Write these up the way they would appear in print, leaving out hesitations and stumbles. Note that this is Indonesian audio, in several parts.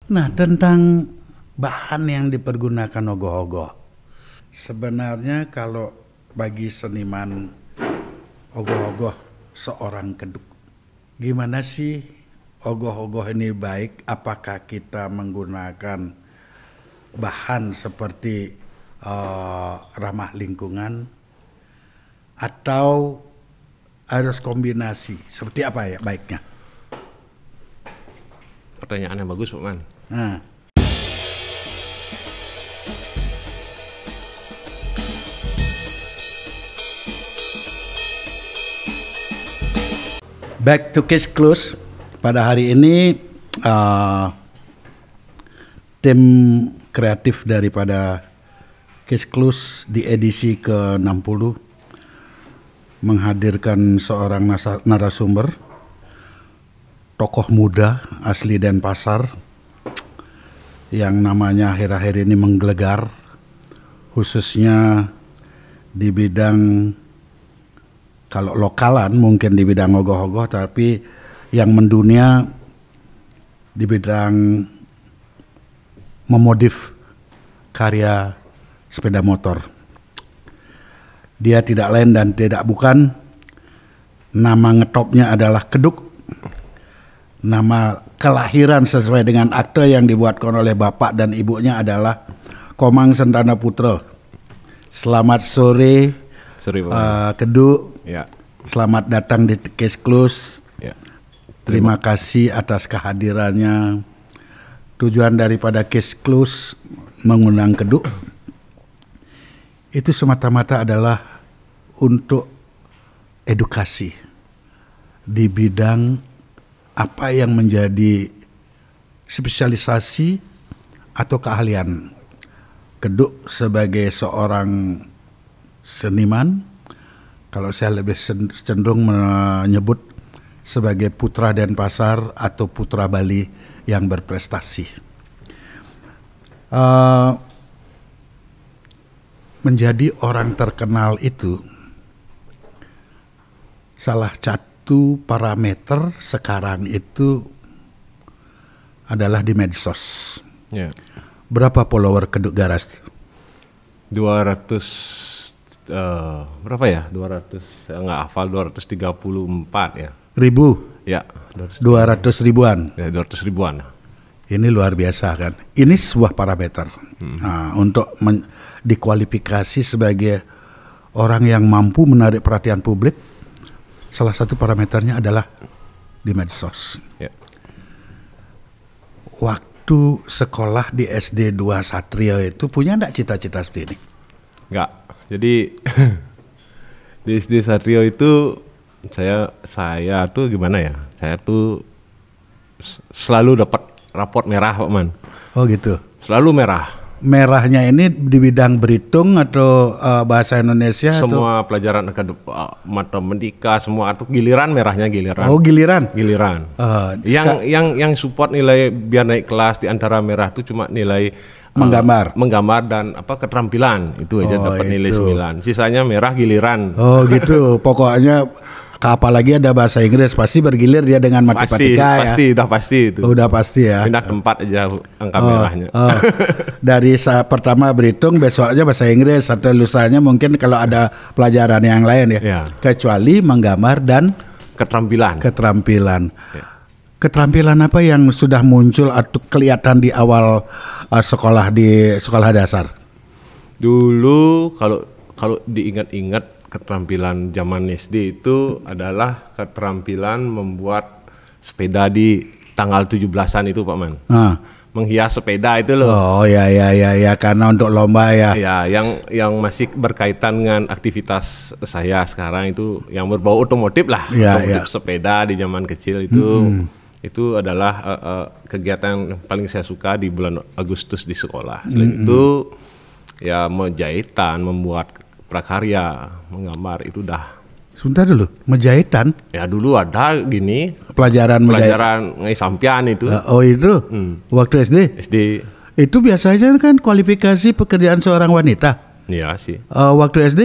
Nah, tentang bahan yang dipergunakan ogoh-ogoh. Sebenarnya kalau bagi seniman ogoh-ogoh seorang keduk, gimana sih ogoh-ogoh ini baik? Apakah kita menggunakan bahan seperti ramah lingkungan atau harus kombinasi? Seperti apa ya baiknya? Pertanyaan yang bagus, Pak Man. Nah, back to Case Close. Pada hari ini tim kreatif daripada Case Close di edisi ke-60 menghadirkan seorang narasumber, tokoh muda asli Denpasar yang namanya akhir-akhir ini menggelegar, khususnya di bidang, kalau lokalan mungkin di bidang ogoh-ogoh, tapi yang mendunia di bidang memodif karya sepeda motor. Dia tidak lain dan tidak bukan, nama ngetopnya adalah Keduk. Nama kelahiran sesuai dengan akte yang dibuatkan oleh bapak dan ibunya adalah Komang Sentana Putra. Selamat sore, Keduk. Ya. Selamat datang di Case Close. Ya. Terima kasih atas kehadirannya. Tujuan daripada Case Close mengundang Keduk itu semata-mata adalah untuk edukasi di bidang apa yang menjadi spesialisasi atau keahlian Keduk sebagai seorang seniman. Kalau saya lebih cenderung menyebut sebagai putra Denpasar atau putra Bali yang berprestasi. Menjadi orang terkenal itu salah satu parameter sekarang itu adalah di medsos. Ya. Berapa follower Keduk Garas? 200 berapa ya? 200 nggak hafal, 234 ya. Ribu? Ya, 200 ribuan. Ya, 200 ribuan. Ini luar biasa kan. Ini sebuah parameter untuk dikualifikasi sebagai orang yang mampu menarik perhatian publik. Salah satu parameternya adalah di medsos. Ya. Waktu sekolah di SD 2 Satrio itu punya enggak cita-cita seperti ini? Enggak. Jadi di SD Satrio itu saya tuh gimana ya? Saya tuh selalu dapat raport merah, Pak Man. Oh gitu. Selalu merah. Merahnya ini di bidang berhitung atau bahasa Indonesia? Semua atau pelajaran matematika semua itu giliran merahnya giliran. Oh giliran. Giliran. Yang support nilai biar naik kelas di antara merah itu cuma nilai menggambar dan keterampilan itu aja dapat nilai 9. Sisanya merah giliran. Oh gitu. Pokoknya apalagi ada bahasa Inggris pasti bergilir dia dengan matematika ya. Udah pasti itu. Udah pasti ya. Pindah tempat aja angka merahnya. Dari pertama berhitung, besoknya bahasa Inggris, atau lusanya mungkin kalau ada pelajaran yang lain ya. Kecuali menggambar dan keterampilan. Ya. Keterampilan apa yang sudah muncul atau kelihatan di awal sekolah di sekolah dasar? Dulu kalau diingat-ingat, keterampilan zaman SD itu adalah keterampilan membuat sepeda di tanggal 17-an itu, Pak Man. Menghias sepeda itu loh. Oh ya karena untuk lomba ya. Ya, yang masih berkaitan dengan aktivitas saya sekarang itu yang berbau otomotif lah. Otomotif sepeda di zaman kecil itu. Itu adalah kegiatan yang paling saya suka di bulan Agustus di sekolah. Selain itu ya menjahitan, membuat prakarya, menggambar itu dah. Sebentar dulu, menjahitan? Ya dulu ada gini. Pelajaran sampian itu. Oh itu? Waktu SD? SD. Itu biasanya kan kualifikasi pekerjaan seorang wanita. Iya sih. Waktu SD?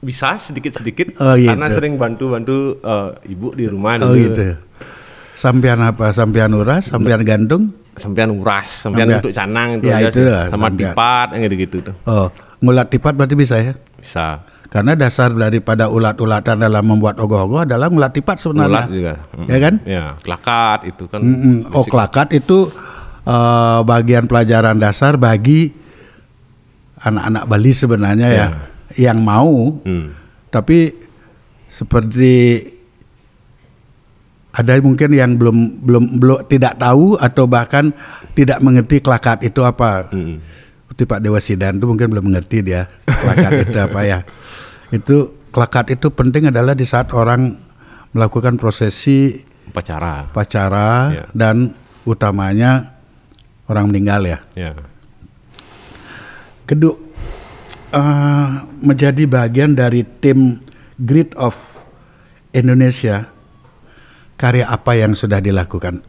Bisa sedikit-sedikit. Gitu. Karena sering bantu-bantu ibu di rumah dulu. Oh gitu. Sampian apa? Sampian uras, sampian gantung? sampean uras, sampean untuk canang itu ya, aja itu sih. Sama tipat yang gitu tuh. Oh, ngulat tipat berarti bisa ya? Bisa. Karena dasar daripada ulat-ulatan dalam membuat ogoh-ogoh adalah ngulat tipat sebenarnya. Ulat juga. Ya kan? Ya, kelakat itu kan. Oh, kelakat itu bagian pelajaran dasar bagi anak-anak Bali sebenarnya ya, yang mau. Tapi seperti ada mungkin yang belum tidak tahu atau bahkan tidak mengerti kelakat itu apa. Seperti Pak Dewa Sidan itu mungkin belum mengerti dia kelakat itu apa ya. Itu kelakat itu penting adalah di saat orang melakukan prosesi upacara dan utamanya orang meninggal ya. Kedua, menjadi bagian dari tim Grid of Indonesia, karya apa yang sudah dilakukan?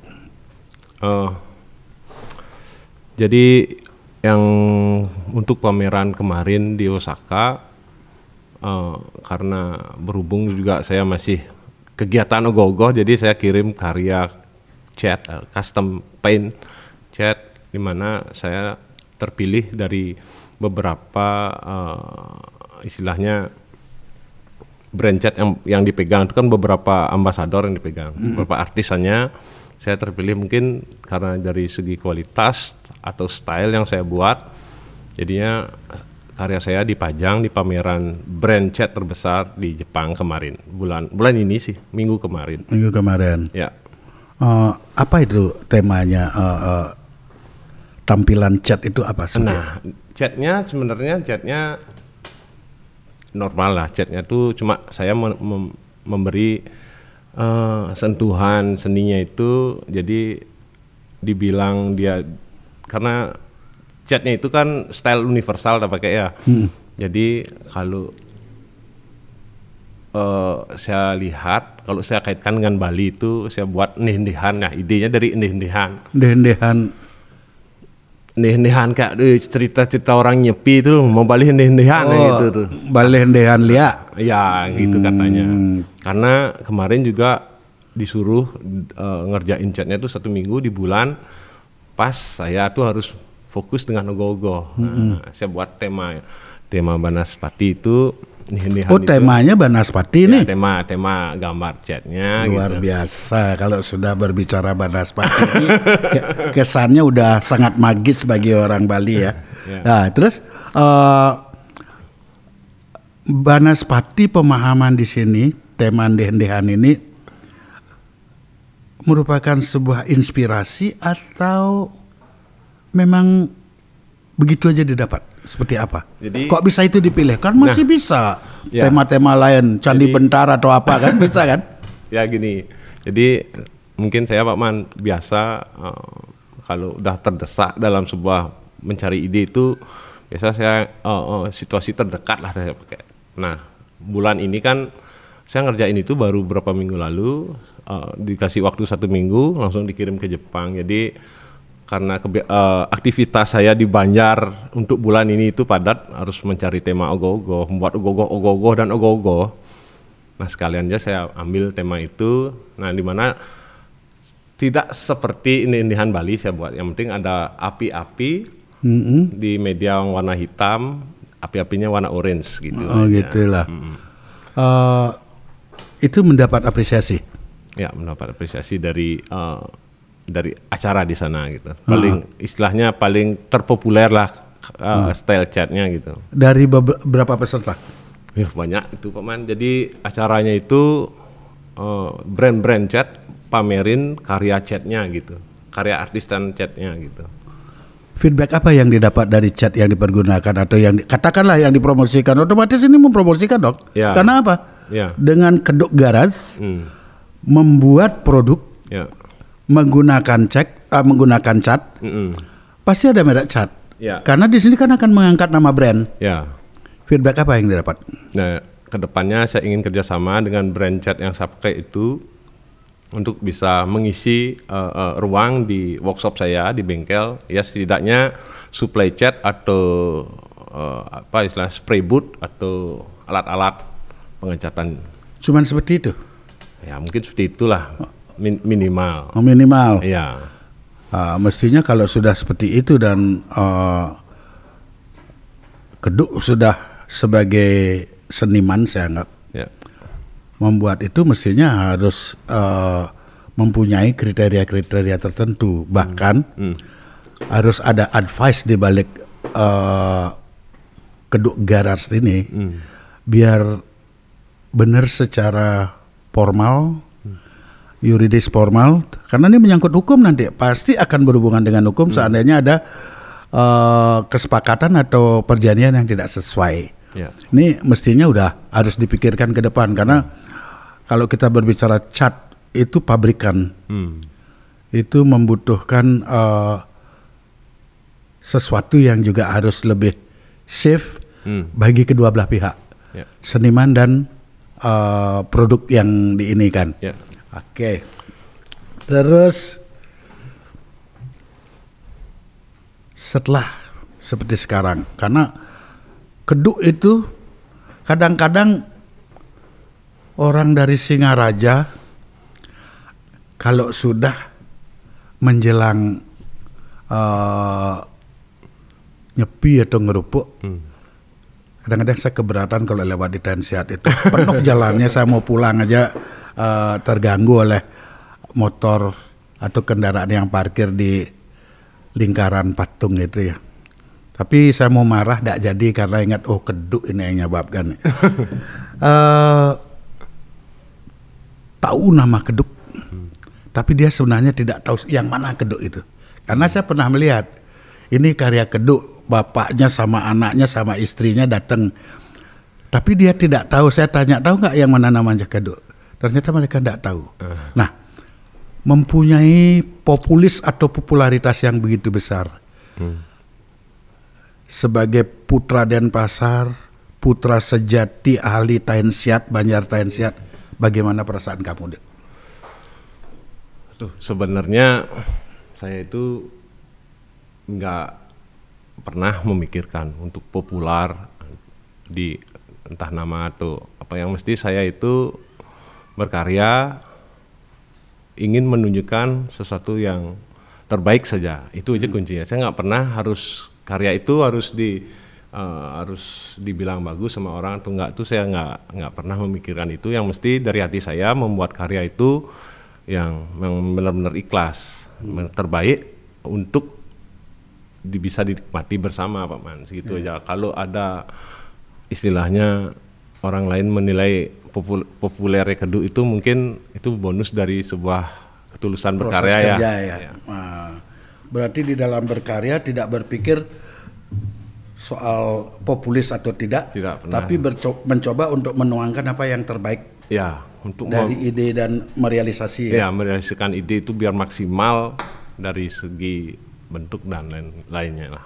Jadi yang untuk pameran kemarin di Osaka, karena berhubung juga saya masih kegiatan ogoh-ogoh, jadi saya kirim karya cat, custom paint cat, di mana saya terpilih dari beberapa istilahnya brand cat yang dipegang itu kan beberapa ambasador yang dipegang, beberapa artisannya. Saya terpilih mungkin karena dari segi kualitas atau style yang saya buat, jadinya karya saya dipajang di pameran brand cat terbesar di Jepang kemarin, bulan ini sih, minggu kemarin. Ya. Apa itu temanya? Tampilan cat itu apa sih? Nah, catnya sebenarnya normal lah, catnya tuh cuma saya memberi sentuhan seninya itu, jadi dibilang dia karena catnya itu kan style universal tak pakai ya. Jadi kalau saya lihat, kalau saya kaitkan dengan Bali itu saya buat ndeh-ndehan. Nah, idenya dari ndeh-ndehan. Ndeh-ndehan kayak cerita-cerita orang Nyepi itu mau balik ndeh-ndehan gitu tuh. Balik ndehan lia. Ya, gitu katanya. Karena kemarin juga disuruh ngerjain catnya tuh 1 minggu di bulan pas saya tuh harus fokus dengan ogoh-ogoh. Nah, saya buat tema Banaspati itu. Temanya Banaspati nih. Tema gambar catnya. Luar biasa kalau sudah berbicara Banaspati. Kesannya udah sangat magis bagi orang Bali ya. Nah, terus Banaspati, pemahaman di sini tema ndeh-ndehan ini merupakan sebuah inspirasi atau memang begitu aja didapat? Seperti apa? Jadi, kok bisa itu dipilih? Kan masih bisa tema-tema lain, Candi Bentar atau apa kan bisa kan? Ya gini, jadi mungkin saya Pak Man biasa kalau udah terdesak dalam sebuah mencari ide itu biasa saya situasi terdekat lah saya pakai. Nah, bulan ini kan saya ngerjain itu baru beberapa minggu lalu, dikasih waktu 1 minggu langsung dikirim ke Jepang. Jadi karena aktivitas saya di Banjar untuk bulan ini itu padat, harus mencari tema ogoh-ogoh, membuat ogoh-ogoh dan ogoh-ogoh. Nah, sekalian aja saya ambil tema itu. Nah, di mana tidak seperti ndeh-ndehan Bali saya buat. Yang penting ada api-api di media warna hitam, api-apinya warna orange gitu. Oh, gitulah. Itu mendapat apresiasi. Ya, mendapat apresiasi dari acara di sana gitu. Paling istilahnya paling terpopuler lah style catnya gitu. Dari berapa peserta? Banyak itu Pak Man. Jadi acaranya itu brand-brand cat pamerin karya catnya gitu, karya artis dan catnya gitu. Feedback apa yang didapat dari cat yang dipergunakan atau yang katakanlah yang dipromosikan? Otomatis ini mempromosikan dong. Ya. Karena apa? Ya. Dengan kedok garas membuat produk, menggunakan cat, pasti ada merek cat. Ya. Karena di sini kan akan mengangkat nama brand. Ya. Feedback apa yang didapat? Nah, kedepannya saya ingin kerjasama dengan brand cat yang saya pakai itu untuk bisa mengisi ruang di workshop saya di bengkel. Ya, setidaknya supply cat atau istilah spray boot atau alat-alat pengecatan. Cuman seperti itu? Ya, mungkin seperti itulah minimal. Minimal. Iya. Mestinya kalau sudah seperti itu dan Keduk sudah sebagai seniman saya anggap membuat itu mestinya harus mempunyai kriteria-kriteria tertentu, bahkan harus ada advice di balik Keduk Garage ini biar benar secara formal, yuridis formal, karena ini menyangkut hukum nanti pasti akan berhubungan dengan hukum seandainya ada kesepakatan atau perjanjian yang tidak sesuai. Ini mestinya udah harus dipikirkan ke depan karena kalau kita berbicara cat itu pabrikan, itu membutuhkan sesuatu yang juga harus lebih safe bagi kedua belah pihak, seniman dan produk yang diinikan. Oke. Terus setelah seperti sekarang, karena Keduk itu kadang-kadang orang dari Singaraja kalau sudah menjelang nyepi atau ngerupuk, kadang-kadang saya keberatan kalau lewat di Tensiat itu penuh jalannya, saya mau pulang aja terganggu oleh motor atau kendaraan yang parkir di lingkaran patung itu ya. Tapi saya mau marah tidak jadi karena ingat Keduk ini yang menyebabkan. Tahu nama Keduk, tapi dia sebenarnya tidak tahu yang mana Keduk itu. Karena saya pernah melihat ini karya Keduk, bapaknya sama anaknya sama istrinya datang, tapi dia tidak tahu. Saya tanya, tahu nggak yang mana namanya Keduk? Ternyata mereka tidak tahu. Nah, mempunyai populis atau popularitas yang begitu besar. Sebagai putra Denpasar, putra sejati ahli Tensiat, Banjar Tensiat, bagaimana perasaan kamu, Dek? Sebenarnya saya itu nggak pernah memikirkan untuk populer di entah nama atau apa, yang mesti saya itu berkarya ingin menunjukkan sesuatu yang terbaik saja, itu aja kuncinya. Saya nggak pernah harus karya itu harus dibilang bagus sama orang atau enggak, itu saya nggak pernah memikirkan itu. Yang mesti dari hati saya membuat karya itu yang benar-benar ikhlas, terbaik untuk bisa dinikmati bersama, Pak Man, segitu aja. Kalau ada istilahnya orang lain menilai populer Keduk itu mungkin itu bonus dari sebuah ketulusan berkarya ya. Berarti di dalam berkarya tidak berpikir soal populis atau tidak tapi mencoba untuk menuangkan apa yang terbaik untuk dari ide dan merealisasi. Merealisasikan ide itu biar maksimal dari segi bentuk dan lainnya lah.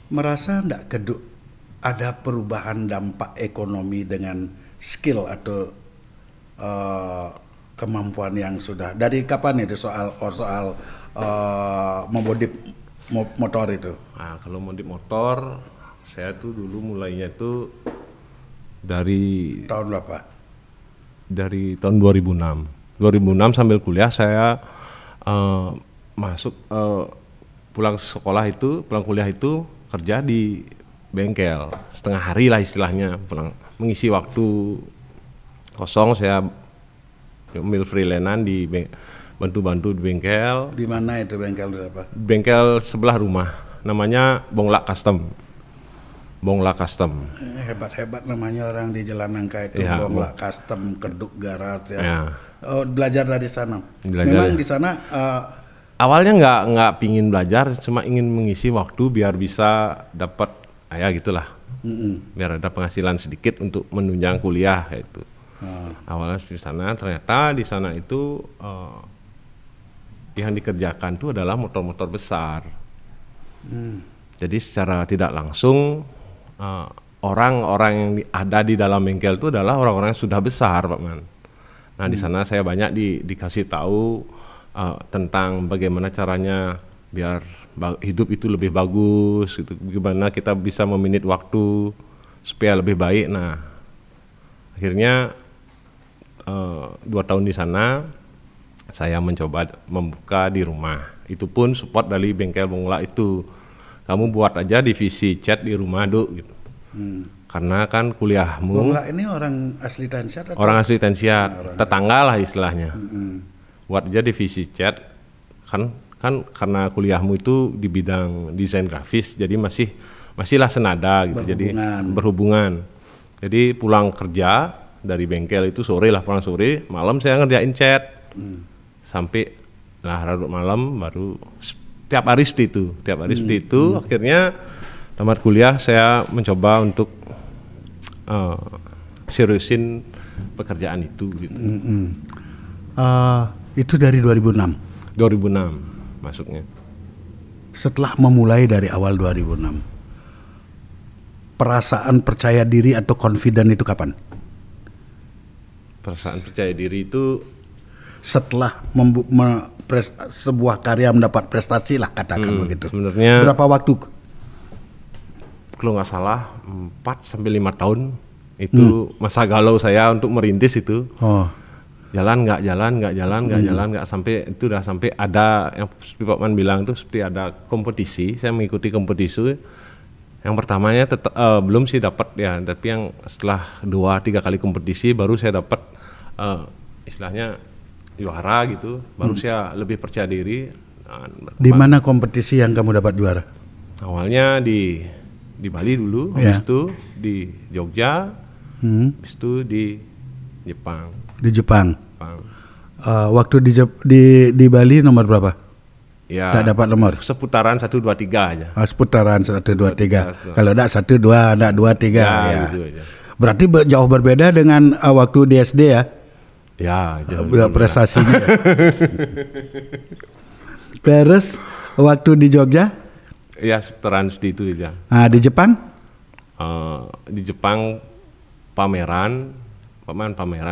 Merasa enggak Keduk ada perubahan dampak ekonomi dengan skill atau kemampuan yang sudah dari kapan itu soal memodif motor itu? Kalau modif motor saya tuh dulu mulainya tuh dari tahun berapa? Dari tahun 2006 sambil kuliah saya masuk pulang kuliah itu kerja di bengkel setengah hari lah istilahnya, pulang mengisi waktu kosong saya ambil freelance di bantu-bantu di bengkel. Di mana itu bengkel apa? Bengkel sebelah rumah, namanya Bonglak Custom. Hebat-hebat namanya orang di Jalan Nangka itu, Bonglak Custom, Keduk Garage ya. Oh, belajar dari sana. Memang di sana awalnya nggak pingin belajar, cuma ingin mengisi waktu biar bisa dapat gitulah. Biar ada penghasilan sedikit untuk menunjang kuliah itu. Awalnya di sana, ternyata di sana itu yang dikerjakan itu adalah motor-motor besar. Jadi secara tidak langsung orang-orang yang ada di dalam bengkel itu adalah orang-orang yang sudah besar, Pak Man. Nah di sana saya banyak dikasih tahu tentang bagaimana caranya biar hidup itu lebih bagus, gitu. Gimana kita bisa memanage waktu supaya lebih baik. Nah akhirnya 2 tahun di sana saya mencoba membuka di rumah. Itu pun support dari bengkel Bongla itu. Kamu buat aja divisi cat di rumah, Duk, gitu. Karena kan kuliahmu. Bongla ini orang asli Tansiat? Orang asli Tansiat, tetangga lah istilahnya. Buat aja divisi cat, kan karena kuliahmu itu di bidang desain grafis, jadi masihlah senada gitu. Jadi berhubungan. Jadi pulang kerja dari bengkel itu sore lah, pulang sore, malam saya ngerjain cat. Sampai larut malam baru tiap hari seperti itu. Akhirnya tamat kuliah saya mencoba untuk seriusin pekerjaan itu gitu. Itu dari 2006 masuknya. Setelah memulai dari awal 2006, perasaan percaya diri atau confident itu kapan? Perasaan percaya diri itu setelah sebuah karya mendapat prestasi lah, katakan begitu. Sebenarnya berapa waktu? Kalau nggak salah 4-5 tahun itu masa galau saya untuk merintis itu. Jalan nggak sampai itu udah sampai ada yang seperti Pak Man bilang tuh, seperti ada kompetisi. Saya mengikuti kompetisi. Yang pertamanya belum sih dapat ya, tapi yang setelah 2-3 kali kompetisi baru saya dapat istilahnya juara gitu, baru saya lebih percaya diri. Di mana kompetisi yang kamu dapat juara? Awalnya di Bali dulu, habis itu di Jogja, habis itu di Jepang. Di Jepang. Waktu di Bali nomor berapa? Ya. Tidak dapat nomor. Seputaran 1, 2, 3 aja. Seputaran 1, 2, 3. Kalau tidak 1, 2, tidak 2, 3. Ya. Gitu aja. Berarti jauh berbeda dengan waktu di SD ya? Ya, prestasinya. Terus waktu di Jogja? Ya, seputaran seperti itu aja. Di Jepang? Di Jepang pameran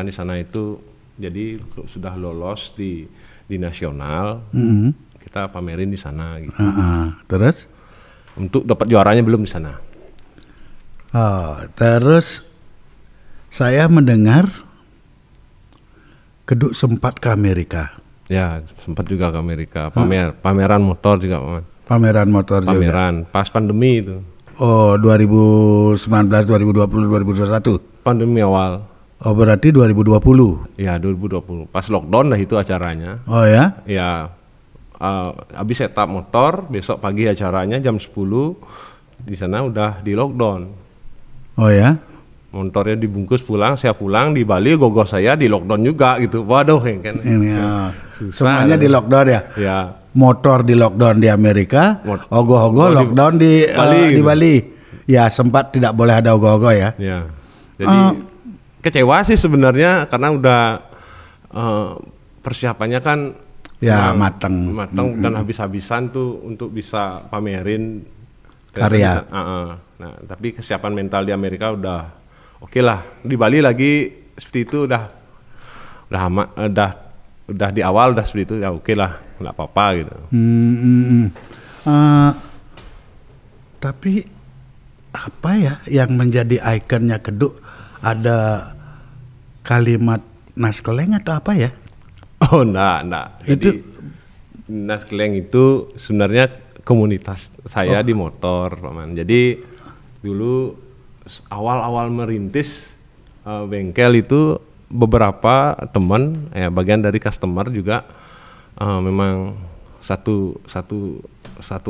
di sana itu, jadi sudah lolos di nasional, kita pamerin di sana gitu. Terus? Untuk dapat juaranya belum di sana. Terus saya mendengar Keduk sempat ke Amerika. Ya, sempat juga ke Amerika. Pameran motor juga, Pak. Pameran motor juga. Pas pandemi itu. 2019, 2020, 2021. Pandemi awal. Berarti 2020. Ya, 2020. Pas lockdown lah itu acaranya. Oh ya? Ya. Habis setup motor, besok pagi acaranya jam 10. Di sana udah di lockdown. Oh ya? Motornya dibungkus pulang, saya pulang di Bali, gogoh saya di lockdown juga gitu. Waduh, kan. Semuanya di lockdown ya? Ya. Motor di lockdown di Amerika, ogoh-ogoh lockdown di Bali. Ya, sempat tidak boleh ada ogoh-ogoh ya. Ya. Jadi kecewa sih sebenarnya karena udah persiapannya kan ya matang dan habis-habisan tuh untuk bisa pamerin karya. Nah, tapi kesiapan mental di Amerika udah oke lah. Di Bali lagi seperti itu udah di awal udah seperti itu ya, oke lah, nggak apa-apa gitu. Tapi apa ya yang menjadi ikonnya Keduk? Ada kalimat Naskeleng atau apa ya? Oh, enggak. Jadi Naskeleng itu sebenarnya komunitas saya di motor, Pak Man. Jadi dulu awal-awal merintis bengkel itu beberapa teman, bagian dari customer juga memang satu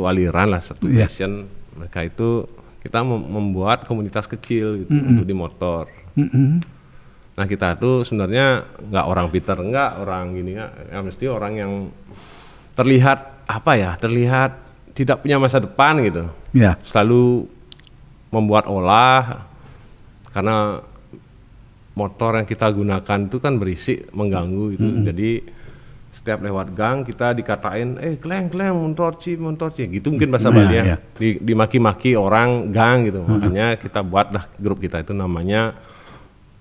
aliran lah, satu passion. Mereka itu kita membuat komunitas kecil gitu untuk di motor. Nah, kita tuh sebenarnya nggak orang pintar, nggak orang gini, ya mesti orang yang terlihat tidak punya masa depan gitu. Yeah. Selalu membuat olah, karena motor yang kita gunakan itu kan berisik, mengganggu gitu. Jadi setiap lewat gang kita dikatain, kleng motor ci gitu, mungkin bahasa Bali ya. Dimaki-maki orang gang gitu. Makanya kita buatlah grup kita itu namanya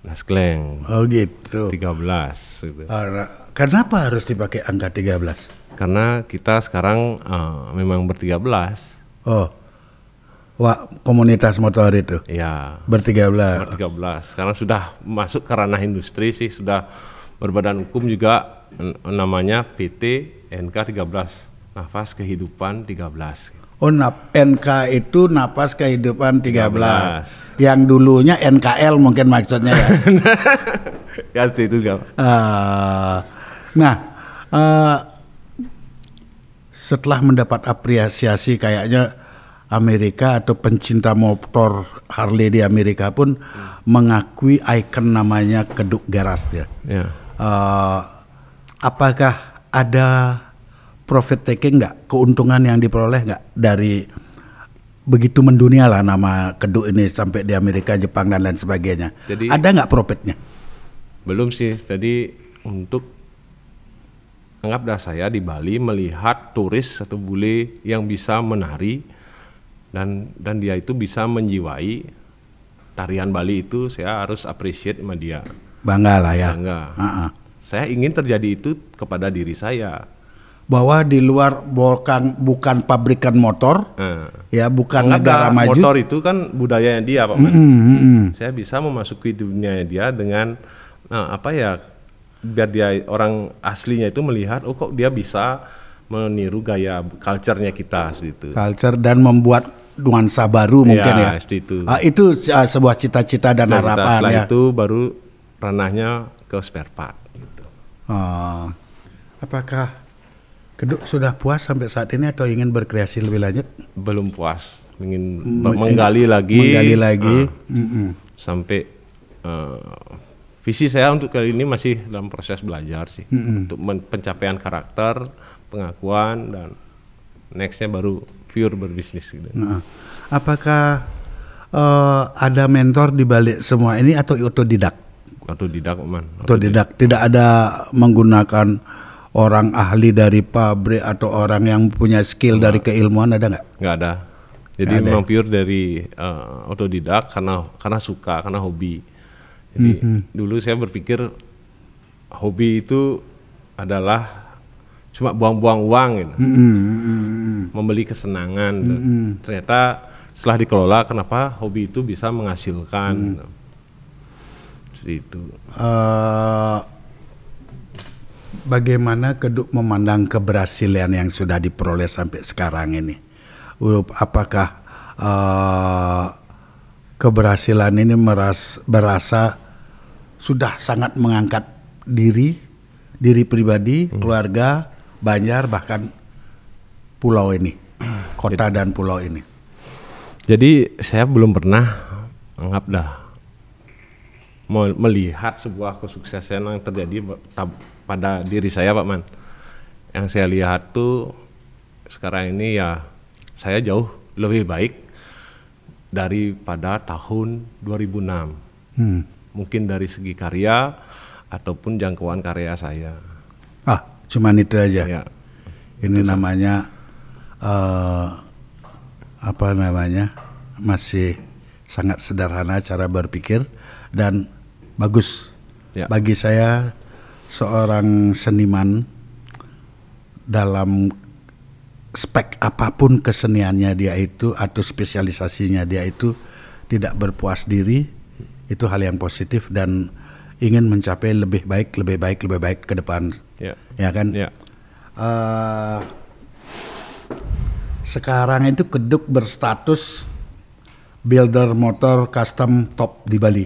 Naskeleng. Oh gitu. 13 gitu. Kenapa harus dipakai angka 13? Karena kita sekarang memang ber-13. Oh. Wah, komunitas motor itu. Iya. Ber-13. Sekarang sudah masuk ke ranah industri sih, sudah berbadan hukum juga, namanya PT NK 13, Nafas Kehidupan 13. Oh, NK itu Napas Kehidupan 13. Yang dulunya NKL mungkin maksudnya ya. Ya itu juga. Setelah mendapat apresiasi kayaknya Amerika atau pencinta motor Harley di Amerika pun mengakui ikon namanya Keduk Garas ya. Apakah ada profit taking nggak, keuntungan yang diperoleh nggak dari begitu mendunia lah nama Keduk ini sampai di Amerika, Jepang dan lain sebagainya? Jadi, ada nggak profitnya? Belum sih. Jadi untuk anggaplah saya di Bali melihat turis atau bule yang bisa menari dan dia itu bisa menjiwai tarian Bali itu, saya harus appreciate sama dia. Bangga lah ya. Bangga. Saya ingin terjadi itu kepada diri saya. Bahwa di luar bukan pabrikan motor, ya bukan negara maju. Motor itu kan budayanya dia, Pak Man. Saya bisa memasuki dunia dia dengan biar dia orang aslinya itu melihat, oh kok dia bisa meniru gaya culture-nya kita gitu. Culture dan membuat nuansa baru mungkin ya. Itu sebuah cita-cita dan harapan. Setelah itu baru ranahnya ke spare part. Gitu. Apakah Keduk sudah puas sampai saat ini atau ingin berkreasi lebih lanjut? Belum puas, ingin menggali lagi. Sampai visi saya untuk kali ini masih dalam proses belajar sih, untuk pencapaian karakter, pengakuan, dan nextnya baru pure berbisnis gitu. Apakah ada mentor di balik semua ini atau otodidak? Otodidak, Man. Otodidak. Tidak ada menggunakan orang ahli dari pabrik atau orang yang punya skill dari keilmuan, ada nggak? Nggak ada. Jadi memang pure dari otodidak karena suka, karena hobi. Jadi dulu saya berpikir hobi itu adalah cuma buang-buang uang gitu. Membeli kesenangan. Ternyata setelah dikelola, kenapa hobi itu bisa menghasilkan. Seperti itu. Bagaimana Keduk memandang keberhasilan yang sudah diperoleh sampai sekarang ini? Apakah keberhasilan ini berasa sudah sangat mengangkat diri pribadi, keluarga, Banjar, bahkan pulau ini, kota dan pulau ini? Jadi saya belum pernah melihat sebuah kesuksesan yang terjadi pada diri saya, Pak Man. Yang saya lihat tuh sekarang ini ya saya jauh lebih baik daripada tahun 2006. Mungkin dari segi karya ataupun jangkauan karya saya. Cuman itu aja. Ya, ini itu namanya masih sangat sederhana cara berpikir dan bagus. Bagi saya seorang seniman dalam spek apapun keseniannya dia itu atau spesialisasinya dia itu tidak berpuas diri, itu hal yang positif dan ingin mencapai lebih baik ke depan. Ya kan? Sekarang itu Keduk berstatus builder motor custom top di Bali.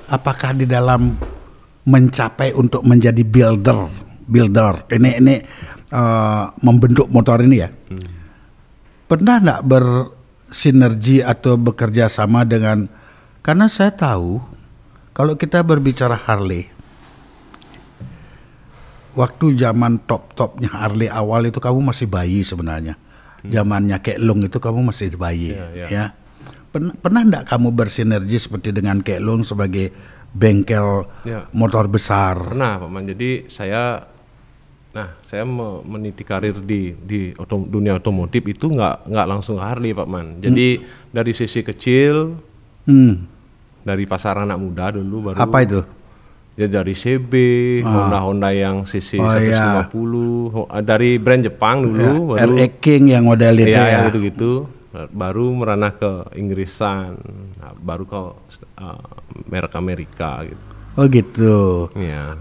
Apakah di dalam mencapai untuk menjadi builder ini membentuk motor ini ya, pernah nggak bersinergi atau bekerja sama dengan, karena saya tahu kalau kita berbicara Harley, waktu zaman top-topnya Harley awal itu kamu masih bayi sebenarnya. Zamannya Keelung itu kamu masih bayi, ya. Pernah enggak kamu bersinergi seperti dengan Keelung sebagai bengkel motor besar? Pernah, Pak Man. Jadi saya meniti karir di dunia otomotif itu nggak langsung Harley, Pak Man. Jadi dari sisi kecil, dari pasar anak muda dulu baru. Apa itu? Ya dari CB, Honda yang CC 150, dari brand Jepang dulu. RX King yang model itu ya. Gitu-gitu. baru merana ke Inggrisan, nah, baru ke merek Amerika gitu. Oh gitu. Ya.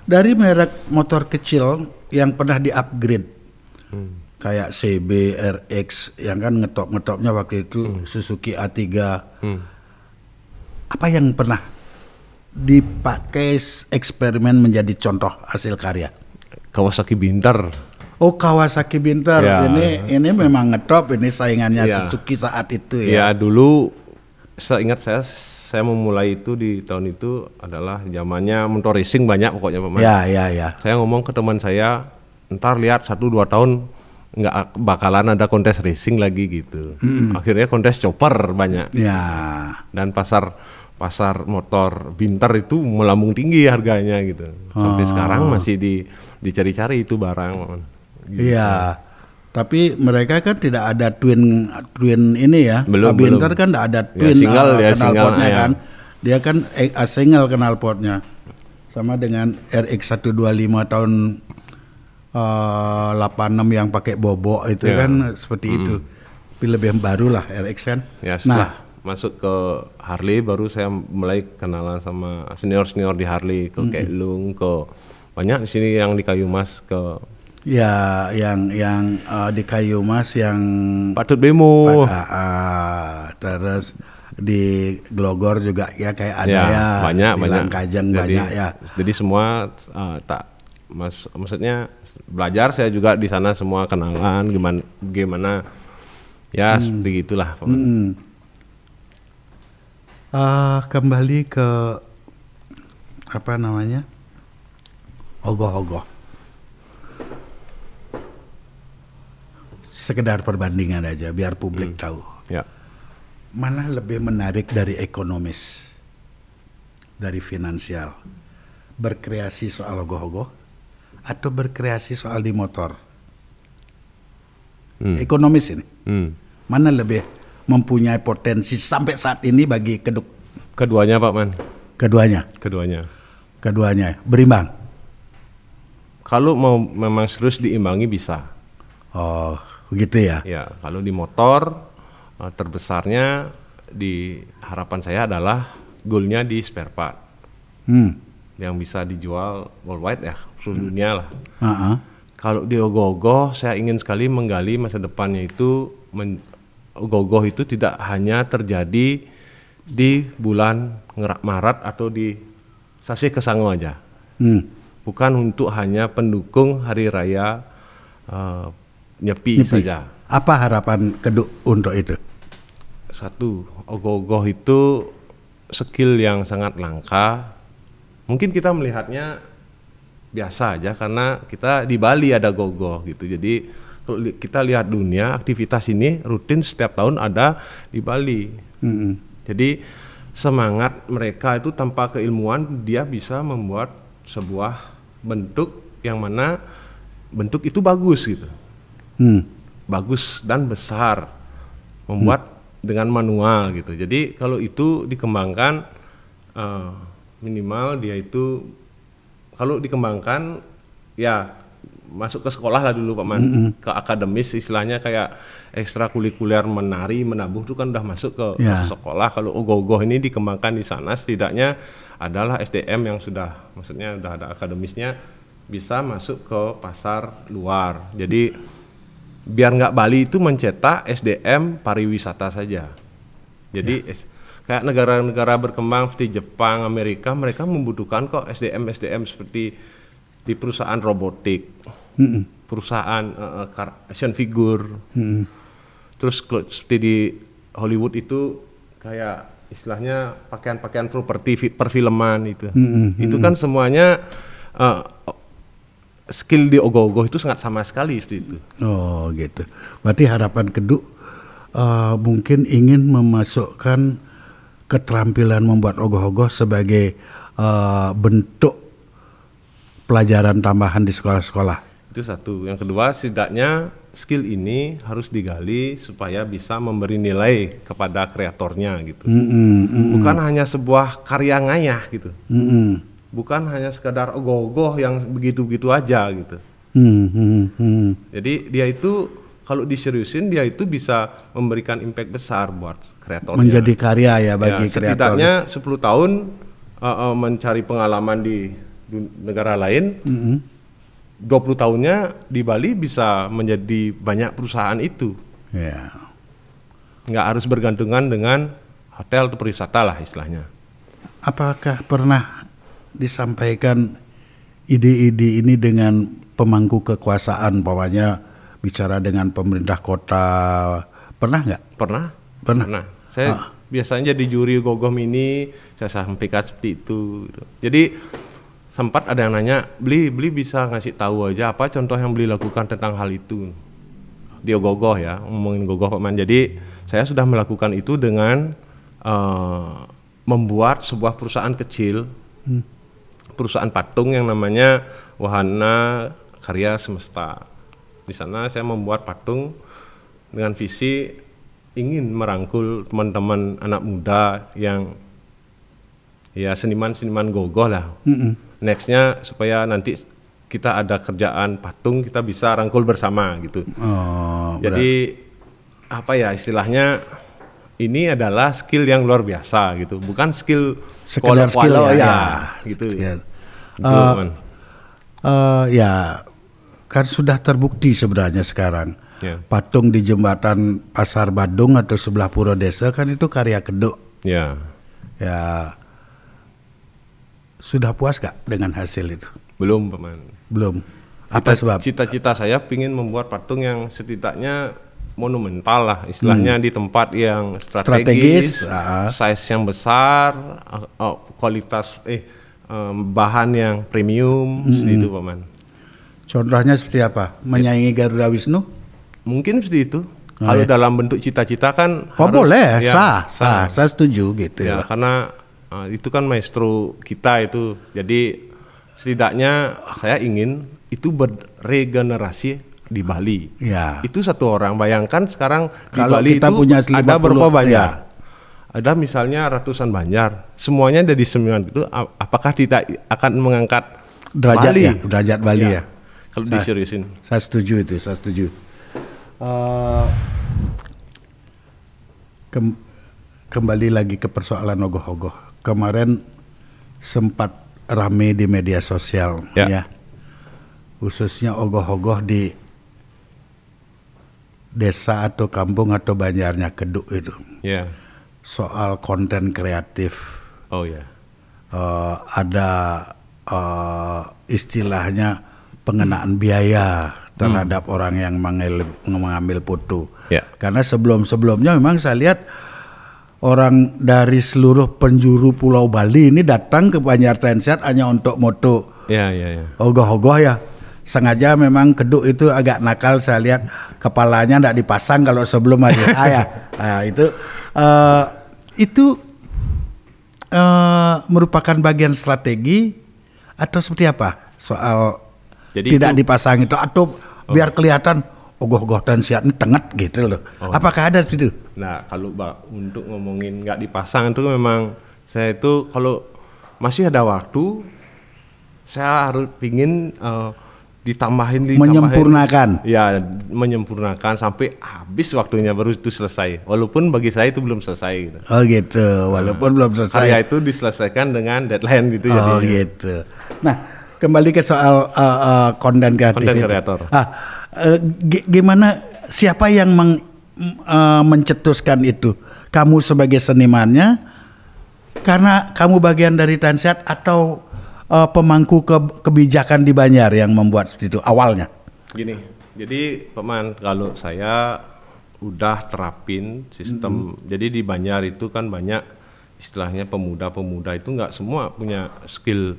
Dari merek motor kecil yang pernah di-upgrade, kayak CB, RX, yang kan ngetopnya waktu itu Suzuki A3. Apa yang pernah dipakai eksperimen menjadi contoh hasil karya? Kawasaki Binter. Oh, Kawasaki Binter. Ya. Ini memang ngetop, ini saingannya Suzuki saat itu ya. Ya, dulu seingat saya memulai itu di tahun itu adalah zamannya motor racing banyak pokoknya Pak Man. Ya. Saya ngomong ke teman saya, ntar lihat 1-2 tahun nggak bakalan ada kontes racing lagi gitu. Akhirnya kontes chopper banyak. Ya. Dan pasar motor Binter itu melambung tinggi harganya gitu. Sampai sekarang masih dicari-cari itu barang. Iya. Gitu. Tapi mereka kan tidak ada twin ini ya. Binter kan tidak ada twin knalpotnya kan. Dia kan single knalpotnya. Sama dengan RX 125 tahun 86 yang pakai bobok itu kan seperti itu. Tapi lebih baru lah RX kan. Ya, setelah masuk ke Harley baru saya mulai kenalan sama senior di Harley, ke Keilung, ke banyak di sini yang di Kayu Mas, ke ya yang di Kayu Mas yang Patut Bemo, terus di Glogor juga ya kayak ada ya banyak Kajang banyak ya. Jadi semua maksudnya belajar saya juga di sana semua kenalan gimana ya seperti itulah. Kembali ke apa namanya ogoh-ogoh, sekedar perbandingan aja biar publik tahu mana lebih menarik dari ekonomis, dari finansial, berkreasi soal ogoh-ogoh atau berkreasi soal di motor. Ekonomis ini mana lebih mempunyai potensi sampai saat ini bagi Keduk? Keduanya Pak Man. Keduanya berimbang. Kalau mau memang serius diimbangi bisa. Oh, begitu ya. Ya, kalau di motor terbesarnya di harapan saya adalah goalnya di spare part. Yang bisa dijual worldwide ya, seluruh dunia lah. Kalau di ogoh-ogoh saya ingin sekali menggali masa depannya itu. Ogoh-ogoh itu tidak hanya terjadi di bulan Maret atau di Sasi Kesango aja. Bukan untuk hanya pendukung hari raya Nyepi saja. Apa harapan Keduk untuk itu? Satu, ogoh-ogoh itu skill yang sangat langka. Mungkin kita melihatnya biasa aja karena kita di Bali ada gogoh gitu. Jadi kalau kita lihat dunia, aktivitas ini rutin setiap tahun ada di Bali. Jadi semangat mereka itu tanpa keilmuan dia bisa membuat sebuah bentuk yang mana bentuk itu bagus gitu. Bagus dan besar, membuat dengan manual gitu. Jadi kalau itu dikembangkan minimal dia itu kalau dikembangkan ya masuk ke sekolah lah dulu Pak Man, ke akademis istilahnya kayak ekstrakurikuler menari, menabuh itu kan udah masuk ke sekolah. Kalau ogoh-ogoh ini dikembangkan di sana setidaknya adalah SDM yang sudah, maksudnya udah ada akademisnya bisa masuk ke pasar luar. Jadi biar nggak Bali itu mencetak SDM pariwisata saja. Jadi kayak negara-negara berkembang seperti Jepang, Amerika, mereka membutuhkan kok SDM seperti di perusahaan robotik, perusahaan action figure, terus seperti di Hollywood itu kayak istilahnya pakaian-pakaian properti perfilman itu, itu kan semuanya skill di ogoh-ogoh itu sangat sama sekali seperti itu. Oh gitu. Berarti harapan Keduk mungkin ingin memasukkan keterampilan membuat ogoh-ogoh sebagai bentuk pelajaran tambahan di sekolah-sekolah. Itu satu. Yang kedua, setidaknya skill ini harus digali supaya bisa memberi nilai kepada kreatornya gitu. Bukan hanya sebuah karya ngayah gitu. Bukan hanya sekadar ogoh-ogoh yang begitu-begitu aja gitu. Jadi dia itu kalau diseriusin dia itu bisa memberikan impact besar buat kreatornya. Menjadi karya ya bagi kreator. Setidaknya 10 tahun mencari pengalaman di negara lain, 20 tahunnya di Bali bisa menjadi banyak perusahaan itu. Ya. Nggak harus bergantungan dengan hotel atau pariwisata lah istilahnya. Apakah pernah disampaikan ide-ide ini dengan pemangku kekuasaan, umpamanya bicara dengan pemerintah kota, pernah nggak? Pernah. Saya biasanya jadi juri Gogom ini, saya sampaikan seperti itu. Jadi sempat ada yang nanya, beli bisa ngasih tahu aja apa contoh yang beli lakukan tentang hal itu. Dia Gogoh ya, ngomongin Gogoh Pak Man. Jadi saya sudah melakukan itu dengan membuat sebuah perusahaan kecil, perusahaan patung yang namanya Wahana Karya Semesta. Di sana saya membuat patung dengan visi ingin merangkul teman-teman anak muda yang ya seniman-seniman Gogoh lah. Nextnya supaya nanti kita ada kerjaan patung kita bisa rangkul bersama gitu. Jadi apa ya istilahnya, ini adalah skill yang luar biasa gitu, bukan sekedar skill ya gitu. Ya kan sudah terbukti sebenarnya sekarang patung di jembatan Pasar Badung atau sebelah Puro Desa kan itu karya Keduk. Ya sudah puas gak dengan hasil itu? Belum Paman. Belum. Apa sebab? Cita-cita saya ingin membuat patung yang setidaknya monumental lah istilahnya, di tempat yang strategis, size yang besar, kualitas bahan yang premium, seperti itu Paman. Contohnya seperti apa? Menyaingi Garuda Wisnu? Mungkin seperti itu. Kalau dalam bentuk cita-cita kan harus, boleh, sah, saya setuju gitu ya. Karena itu kan maestro kita itu. Jadi setidaknya saya ingin itu beregenerasi di Bali. Ya. Itu satu orang. Bayangkan sekarang kalau di Bali kita itu punya ada berapa banyak? Ada misalnya ratusan banjar. Semuanya dari 9 itu, apakah tidak akan mengangkat derajat Bali? Ya, derajat Bali ya. Kalau diseriusin. Saya setuju itu, saya setuju. Kembali lagi ke persoalan ogoh-ogoh. Kemarin sempat rame di media sosial ya. Khususnya ogoh-ogoh di desa atau kampung atau banjarnya Keduk itu. Soal konten kreatif. Ada istilahnya pengenaan biaya terhadap orang yang mengambil foto. Karena sebelum-sebelumnya memang saya lihat orang dari seluruh penjuru Pulau Bali ini datang ke Banjar Transit hanya untuk moto ogoh-ogoh ya. Sengaja memang Keduk itu agak nakal, saya lihat kepalanya tidak dipasang kalau sebelum hari raya. Itu merupakan bagian strategi atau seperti apa soal tidak dipasang itu, atau biar kelihatan ogoh-ogoh Transit ini tenget gitu loh. Apakah ada seperti itu? Nah kalau untuk ngomongin nggak dipasang itu memang saya itu kalau masih ada waktu saya harus pingin ditambahin menyempurnakan sampai habis waktunya baru itu selesai. Walaupun bagi saya itu belum selesai gitu. Walaupun belum selesai. Karya itu diselesaikan dengan deadline gitu gitu. Nah, kembali ke soal konten kreator. Gimana, siapa yang mencetuskan itu? Kamu sebagai senimannya karena kamu bagian dari Transit atau pemangku kebijakan di Banjar yang membuat seperti itu awalnya? Gini, jadi Paman, kalau saya udah terapin sistem, jadi di Banjar itu kan banyak istilahnya pemuda-pemuda itu nggak semua punya skill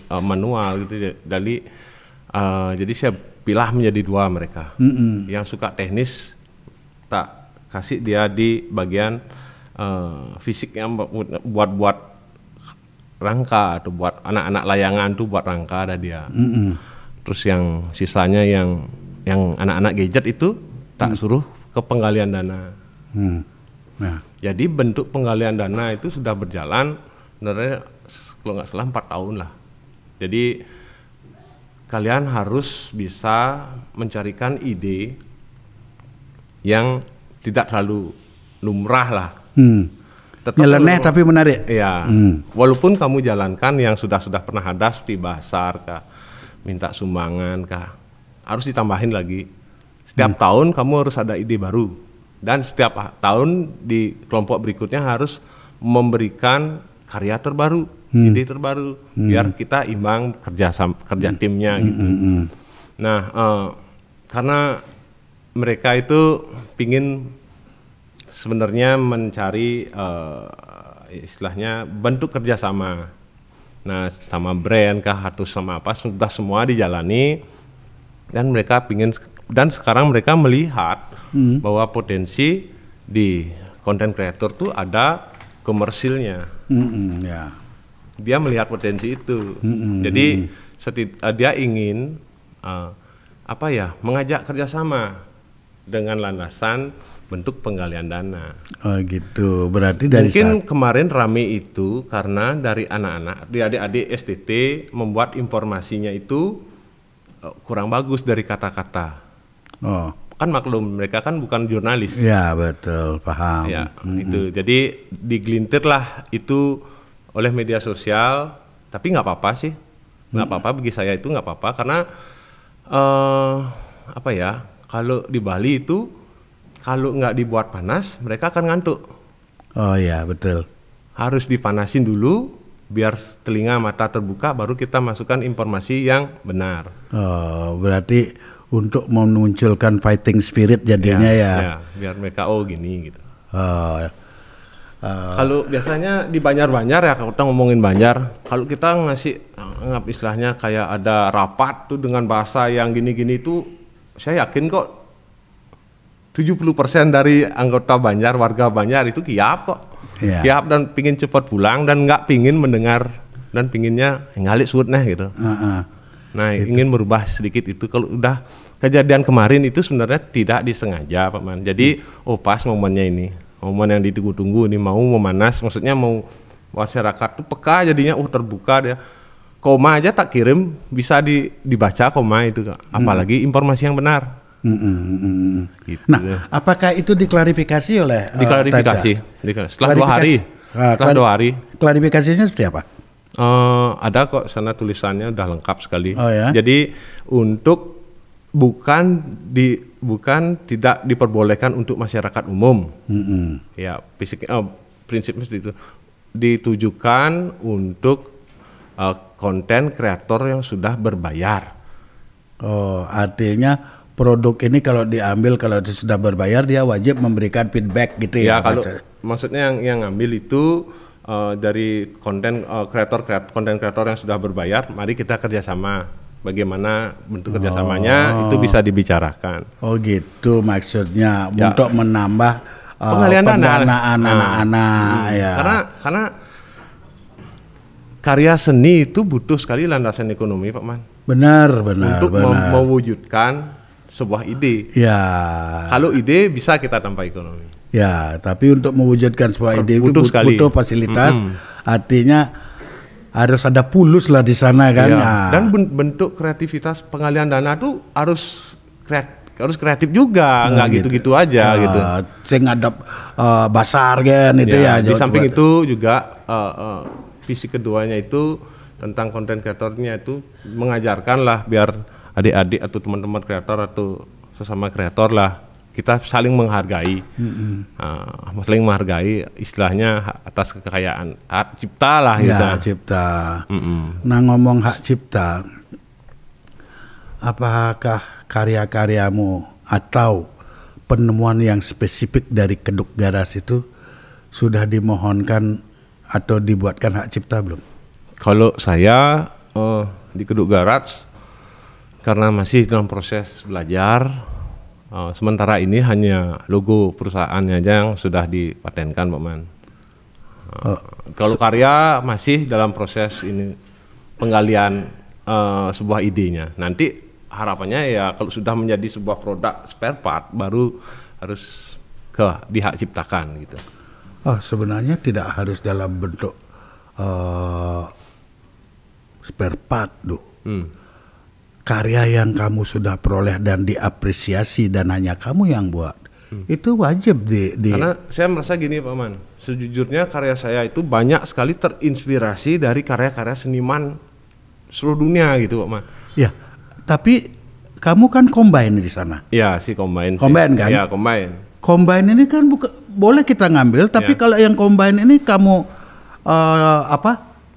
manual gitu. Jadi saya pilah menjadi 2 mereka. Yang suka teknis tak kasih dia di bagian fisik yang buat rangka atau buat anak-anak layangan tuh buat rangka ada dia. Terus yang sisanya yang anak-anak gadget itu tak suruh ke penggalian dana. Jadi bentuk penggalian dana itu sudah berjalan sebenarnya kalau nggak salah 4 tahun lah. Jadi kalian harus bisa mencarikan ide yang tidak terlalu lumrah lah. Nyeleneh tapi menarik. Ya, walaupun kamu jalankan yang sudah pernah ada seperti basar kah, minta sumbangan kah, harus ditambahin lagi. Setiap tahun kamu harus ada ide baru, dan setiap tahun di kelompok berikutnya harus memberikan karya terbaru, ide terbaru, biar kita imbang kerja timnya gitu. Nah, karena mereka itu pingin sebenarnya mencari istilahnya bentuk kerjasama. Nah, sama brand kah atau sama apa, sudah semua dijalani, dan mereka pingin, dan sekarang mereka melihat bahwa potensi di content creator tuh ada komersilnya. Dia melihat potensi itu. Jadi dia ingin mengajak kerjasama dengan landasan bentuk penggalian dana. Oh gitu, berarti dari mungkin kemarin rame itu karena dari anak-anak, adik-adik STT membuat informasinya itu kurang bagus dari kata-kata. Kan maklum, mereka kan bukan jurnalis. Ya betul, paham. Ya, itu. Jadi digelintirlah itu oleh media sosial, tapi nggak apa-apa sih. Nggak apa-apa, bagi saya itu nggak apa-apa, karena kalau di Bali itu kalau nggak dibuat panas, mereka akan ngantuk. Oh iya, betul. Harus dipanasin dulu, biar telinga mata terbuka, baru kita masukkan informasi yang benar. Oh, berarti untuk memunculkan fighting spirit jadinya ya. Biar mereka gini gitu. Kalau biasanya di Banjar ya, kalau kita ngomongin Banjar, kalau kita nganggap istilahnya kayak ada rapat tuh dengan bahasa yang gini-gini itu, saya yakin kok 70% dari anggota Banjar, warga Banjar itu kiap kok. Kiap dan pingin cepat pulang dan nggak pingin mendengar, dan pinginnya ngalik suut gitu. Nah, gitu. Ingin merubah sedikit itu. Kalau udah kejadian kemarin itu sebenarnya tidak disengaja, Pak Man. Jadi pas momennya ini, momen yang ditunggu-tunggu ini, mau memanas, maksudnya mau masyarakat tuh peka jadinya, terbuka dia. Koma aja tak kirim bisa dibaca koma itu, apalagi informasi yang benar. Gitu. Nah, apakah itu diklarifikasi oleh diklarifikasi setelah 2 hari. Setelah 2 hari. Klarifikasinya seperti apa? Ada kok sana tulisannya udah lengkap sekali. Ya? Jadi untuk bukan tidak diperbolehkan untuk masyarakat umum. Ya, prinsipnya seperti itu. Ditujukan untuk konten kreator yang sudah berbayar. Artinya produk ini kalau diambil, kalau sudah berbayar, dia wajib memberikan feedback gitu ya? Kalau maksudnya yang ngambil itu dari konten kreator yang sudah berbayar, mari kita kerjasama. Bagaimana bentuk kerjasamanya itu bisa dibicarakan. Oh gitu maksudnya, untuk menambah pendanaan anak-anak. Karena karya seni itu butuh sekali landasan ekonomi, Pak Man. Benar. Untuk mewujudkan sebuah ide. Ya. Kalau ide bisa kita tanpa ekonomi. Ya, tapi untuk mewujudkan sebuah ide itu butuh fasilitas. Artinya harus ada pulus lah di sana kan. Dan bentuk kreativitas pengalian dana tuh harus kreatif juga, nggak gitu-gitu aja gitu. Sing ngadap basar kan itu ya. Di samping itu juga visi keduanya itu tentang konten kreatornya itu mengajarkan lah, biar adik-adik atau teman-teman kreator atau sesama kreator lah, kita saling menghargai, saling menghargai istilahnya atas kekayaan hak cipta lah. Hak cipta. Nah, ngomong hak cipta, apakah karya-karyamu atau penemuan yang spesifik dari Keduk Garas itu sudah dimohonkan atau dibuatkan hak cipta belum? Kalau saya di Keduk Garas, karena masih dalam proses belajar, sementara ini hanya logo perusahaannya aja yang sudah dipatenkan, Pak Man. Kalau karya masih dalam proses ini penggalian sebuah idenya. Nanti harapannya ya kalau sudah menjadi sebuah produk spare part, baru harus dihak ciptakan gitu. Sebenarnya tidak harus dalam bentuk spare part, karya yang kamu sudah peroleh dan diapresiasi dan hanya kamu yang buat, itu wajib di. Karena saya merasa gini Pak Man, sejujurnya karya saya itu banyak sekali terinspirasi dari karya-karya seniman seluruh dunia gitu Pak Man. Ya, tapi kamu kan combine di sana. Iya sih combine. Combine kan? Iya combine. Combine ini kan boleh kita ngambil, tapi kalau yang combine ini kamu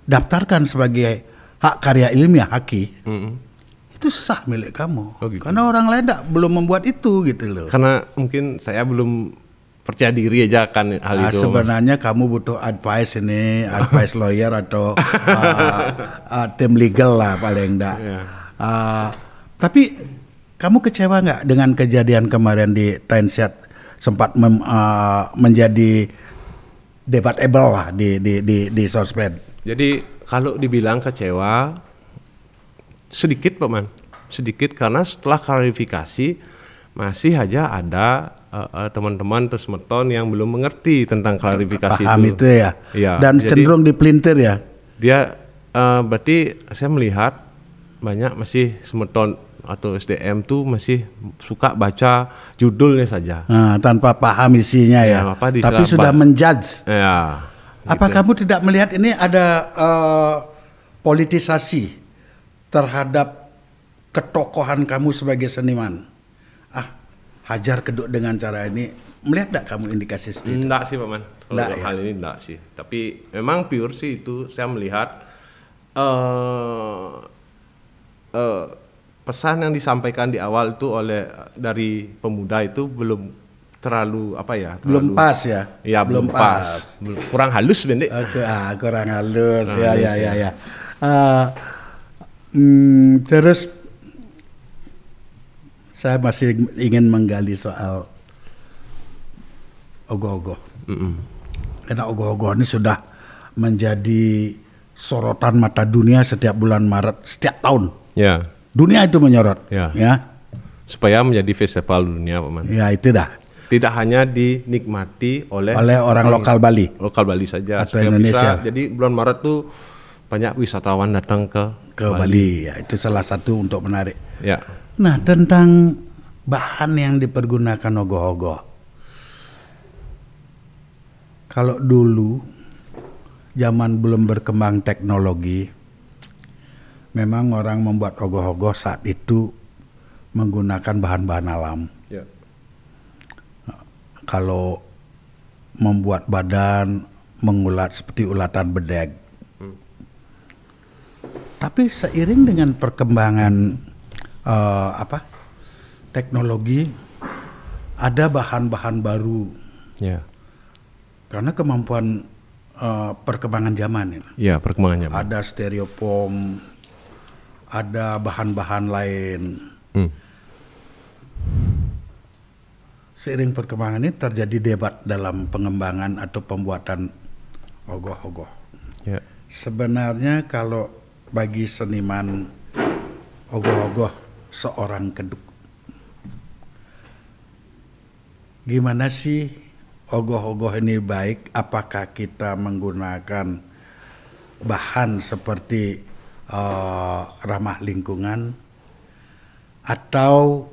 daftarkan sebagai hak karya ilmiah haki. Itu sah milik kamu. Oh, gitu. Karena orang lain belum membuat itu gitu loh. Karena mungkin saya belum percaya diri aja kan hal itu. Sebenarnya kamu butuh advice ini, advice lawyer atau tim legal lah paling enggak. Tapi kamu kecewa nggak dengan kejadian kemarin di Tyneside sempat menjadi debatable lah di sosmed? Jadi kalau dibilang kecewa sedikit Pak Man, sedikit karena setelah klarifikasi masih aja ada teman-teman atau semeton yang belum mengerti tentang klarifikasi paham itu ya. Dan jadi, cenderung dipelintir ya. Dia berarti saya melihat banyak masih semeton atau SDM tuh masih suka baca judulnya saja. Tanpa paham isinya ya. Tapi sudah menjudge. Ya. Apa gitu. Kamu tidak melihat ini ada politisasi terhadap ketokohan kamu sebagai seniman? Hajar keduk dengan cara ini. Melihat tidak kamu indikasi itu? Enggak sih Pak Man. Kalau hal ini enggak sih. Tapi memang pure sih itu saya melihat pesan yang disampaikan di awal itu dari pemuda itu belum terlalu belum pas ya. Ya belum pas. Kurang halus Bendik. Kurang halus ya. Terus saya masih ingin menggali soal ogoh-ogoh. Karena ogoh-ogoh ini sudah menjadi sorotan mata dunia setiap bulan Maret setiap tahun. Ya. Dunia itu menyorot. Ya. Supaya menjadi festival dunia Pak Man. Ya itu dah. Tidak hanya dinikmati oleh orang lokal Bali. Lokal Bali saja. Atau Indonesia. Jadi bulan Maret tuh banyak wisatawan datang ke Bali. Ya, itu salah satu untuk menarik. Ya. Nah, tentang bahan yang dipergunakan ogoh-ogoh. Kalau dulu zaman belum berkembang teknologi, memang orang membuat ogoh-ogoh saat itu menggunakan bahan-bahan alam. Ya. Kalau membuat badan mengulat seperti ulatan bedeg. Tapi seiring dengan perkembangan teknologi, ada bahan-bahan baru. Ya. Karena kemampuan perkembangan zaman ini. Ya, perkembangan zaman. Ada stereofoam, ada bahan-bahan lain. Seiring perkembangan ini terjadi debat dalam pengembangan atau pembuatan ogoh-ogoh. Ya. Sebenarnya kalau bagi seniman ogoh-ogoh seorang keduk, gimana sih ogoh-ogoh ini baik? Apakah kita menggunakan bahan seperti ramah lingkungan atau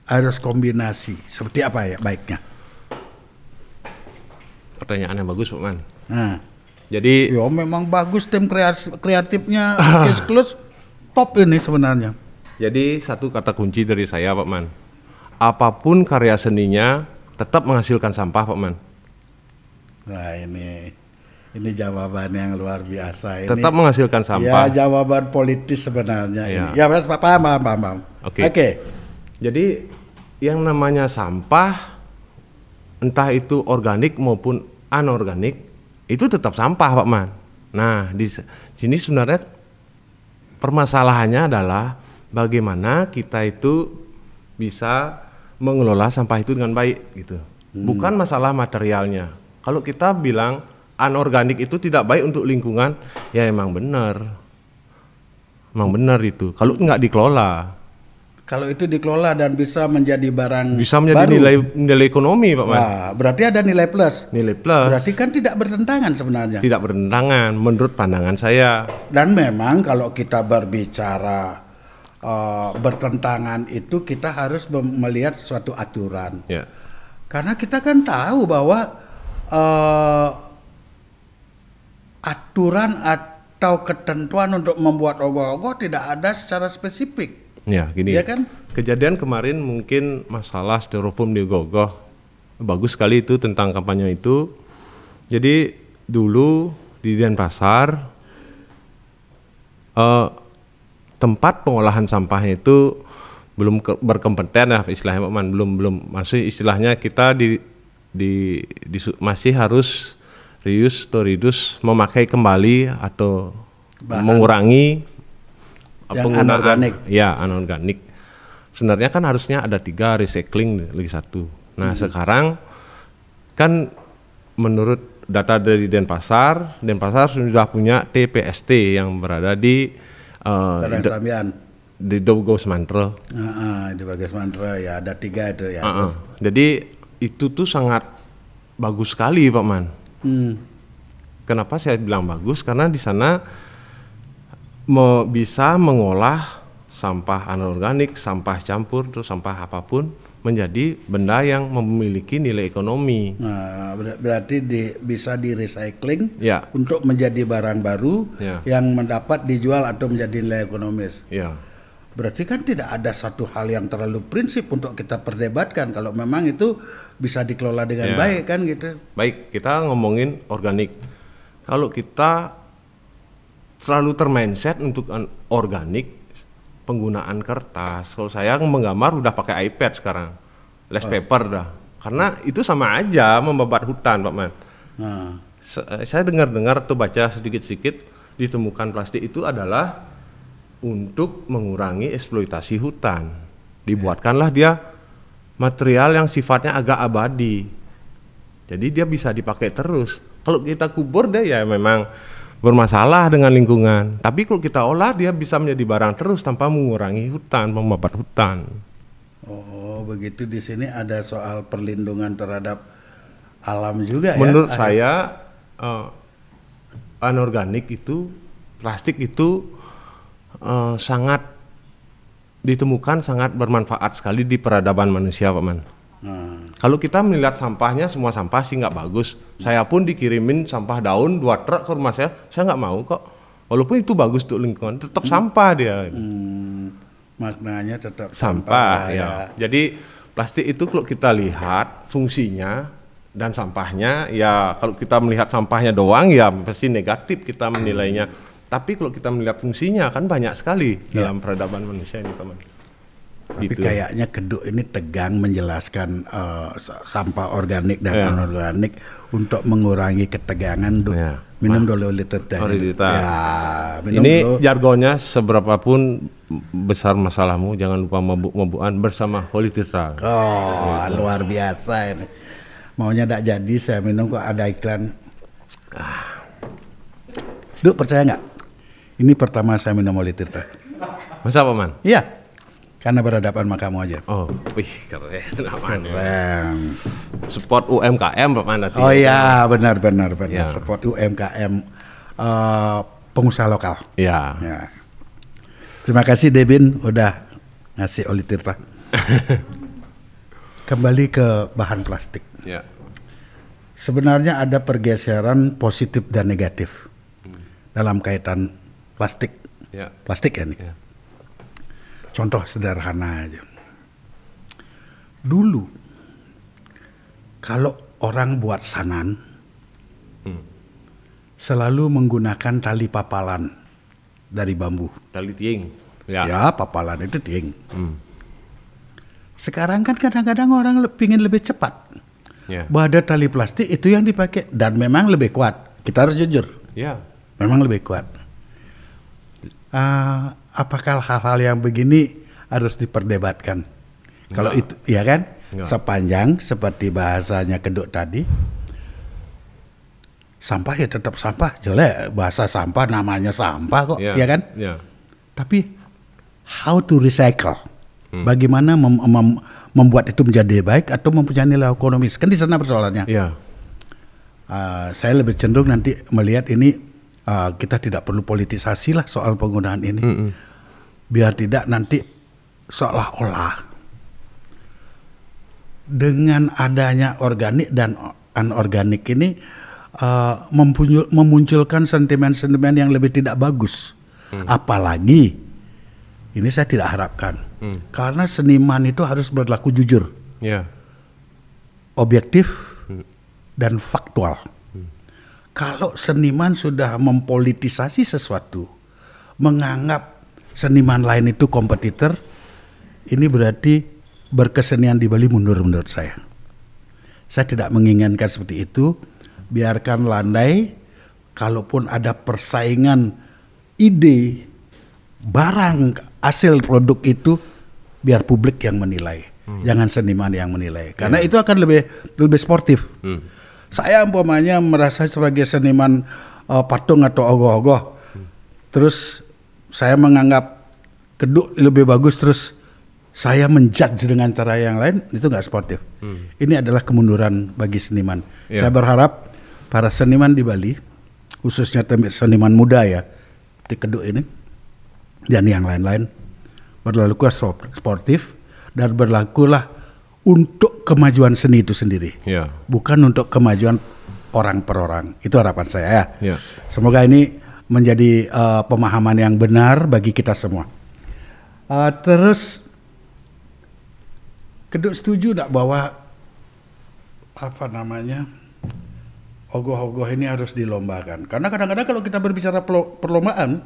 harus kombinasi? Seperti apa ya baiknya? Pertanyaan yang bagus Pak Man. Jadi memang bagus, tim kreatifnya Kisklus top ini sebenarnya. Jadi satu kata kunci dari saya Pak Man, apapun karya seninya tetap menghasilkan sampah Pak Man. Nah ini jawaban yang luar biasa. Tetap menghasilkan sampah. Ya jawaban politis sebenarnya ini. Ya paham. Oke. Jadi yang namanya sampah, entah itu organik maupun anorganik, itu tetap sampah Pak Man. Nah di sini sebenarnya permasalahannya adalah bagaimana kita itu bisa mengelola sampah itu dengan baik gitu. Bukan masalah materialnya. Kalau kita bilang anorganik itu tidak baik untuk lingkungan, ya emang benar itu. Kalau nggak dikelola. Kalau itu dikelola dan bisa menjadi barang bisa menjadi nilai ekonomi Pak Man. Wah, berarti ada nilai plus. Nilai plus. Berarti kan tidak bertentangan sebenarnya. Tidak bertentangan menurut pandangan saya. Dan memang kalau kita berbicara bertentangan itu kita harus melihat suatu aturan. Ya. Karena kita kan tahu bahwa aturan atau ketentuan untuk membuat ogoh-ogoh tidak ada secara spesifik. Ya, gini. Ya kan? Kejadian kemarin mungkin masalah styrofoam di ogoh-ogoh. Bagus sekali itu tentang kampanye itu. Jadi dulu di Denpasar tempat pengolahan sampahnya itu belum berkompeten ya istilahnya, belum masih istilahnya kita masih harus reuse atau reduce, memakai kembali atau mengurangi penggunaan anorganik. Ya, anorganik. Sebenarnya kan harusnya ada 3, recycling lagi 1. Nah, sekarang kan menurut data dari Denpasar sudah punya TPST yang berada di di Dougos Mantra. Di Dougos Mantra ya ada 3 itu ya. Jadi itu tuh sangat bagus sekali Pak Man. Kenapa saya bilang bagus? Karena di sana bisa mengolah sampah anorganik, sampah campur, terus sampah apapun menjadi benda yang memiliki nilai ekonomi. Nah, berarti bisa di recycling ya, untuk menjadi barang baru yang mendapat dijual atau menjadi nilai ekonomis. Ya. Berarti kan tidak ada satu hal yang terlalu prinsip untuk kita perdebatkan kalau memang itu bisa dikelola dengan baik kan gitu. Baik, kita ngomongin organik. Kalau kita selalu termindset untuk organik, penggunaan kertas. Kalau saya menggambar udah pakai iPad sekarang, less paper dah. Karena itu sama aja membabat hutan, Pak Man. Saya dengar-dengar tuh baca sedikit-sedikit ditemukan plastik itu adalah untuk mengurangi eksploitasi hutan. Dibuatkanlah dia material yang sifatnya agak abadi. Jadi dia bisa dipakai terus. Kalau kita kubur deh ya memang bermasalah dengan lingkungan. Tapi kalau kita olah dia bisa menjadi barang terus tanpa mengurangi hutan, membabat hutan. Oh, begitu. Di sini ada soal perlindungan terhadap alam juga. Menurut saya anorganik itu, plastik itu sangat ditemukan sangat bermanfaat sekali di peradaban manusia, Pak Man. Kalau kita melihat sampahnya, semua sampah sih nggak bagus. Saya pun dikirimin sampah daun 2 truk ke rumah saya nggak mau kok. Walaupun itu bagus untuk lingkungan, tetap sampah dia. Maknanya tetap sampah ya. Jadi plastik itu kalau kita lihat fungsinya dan sampahnya, ya kalau kita melihat sampahnya doang ya pasti negatif kita menilainya. Tapi kalau kita melihat fungsinya kan banyak sekali dalam peradaban manusia ini, Pak Man. Tapi kayaknya Keduk ini tegang menjelaskan sampah organik dan anorganik untuk mengurangi ketegangan. Minum dulu liter teh. Ini dulu. Jargonnya seberapapun besar masalahmu jangan lupa mabuk-mabukan bersama Holy Tirta. Luar biasa ini. Maunya tak jadi saya minum kok ada iklan. Duk, percaya nggak? Ini pertama saya minum Holy Tirta. Masa Pak Man? Iya. Karena berhadapan sama kamu aja. Oh, wih keren. Support UMKM Pak Man. Oh iya, benar. Ya. Support UMKM pengusaha lokal. Ya. Terima kasih Debin udah ngasih Holy Tirta. Kembali ke bahan plastik. Ya. Sebenarnya ada pergeseran positif dan negatif dalam kaitan plastik. Ya. Plastik ya nih. Ya. Contoh sederhana aja. Dulu kalau orang buat sanan selalu menggunakan tali papalan dari bambu. Tali tiing. Ya, papalan itu tiing. Sekarang kan kadang-kadang orang pingin lebih cepat. Bahwa ada tali plastik itu yang dipakai dan memang lebih kuat. Kita harus jujur. Memang lebih kuat. Apakah hal-hal yang begini harus diperdebatkan? Kalau itu, ya kan? Sepanjang seperti bahasanya Keduk tadi, sampah ya tetap sampah, jelek bahasa sampah namanya sampah kok, ya kan? Tapi how to recycle? Bagaimana membuat itu menjadi baik atau mempunyai nilai ekonomis? Kan di sana persoalannya. Saya lebih cenderung nanti melihat ini. Kita tidak perlu politisasi lah soal penggunaan ini. Biar tidak nanti seolah-olah dengan adanya organik dan anorganik ini memunculkan sentimen-sentimen yang lebih tidak bagus. Apalagi ini saya tidak harapkan, karena seniman itu harus berlaku jujur, objektif dan faktual. Kalau seniman sudah mempolitisasi sesuatu, menganggap seniman lain itu kompetitor, ini berarti berkesenian di Bali mundur menurut saya. Saya tidak menginginkan seperti itu. Biarkan landai, kalaupun ada persaingan ide, barang, hasil produk itu, biar publik yang menilai, jangan seniman yang menilai. Karena itu akan lebih sportif. Saya umpamanya merasa sebagai seniman patung atau ogoh-ogoh, terus saya menganggap keduk lebih bagus, terus saya menjudge dengan cara yang lain, itu nggak sportif. Ini adalah kemunduran bagi seniman. Saya berharap para seniman di Bali, khususnya seniman muda ya, di keduk ini, dan yang lain-lain, berlakulah sportif dan berlakulah untuk kemajuan seni itu sendiri, bukan untuk kemajuan orang per orang. Itu harapan saya ya. Semoga ini menjadi pemahaman yang benar bagi kita semua. Terus, keduk setuju enggak bahwa ogoh-ogoh ini harus dilombakan? Karena kadang-kadang kalau kita berbicara perlombaan,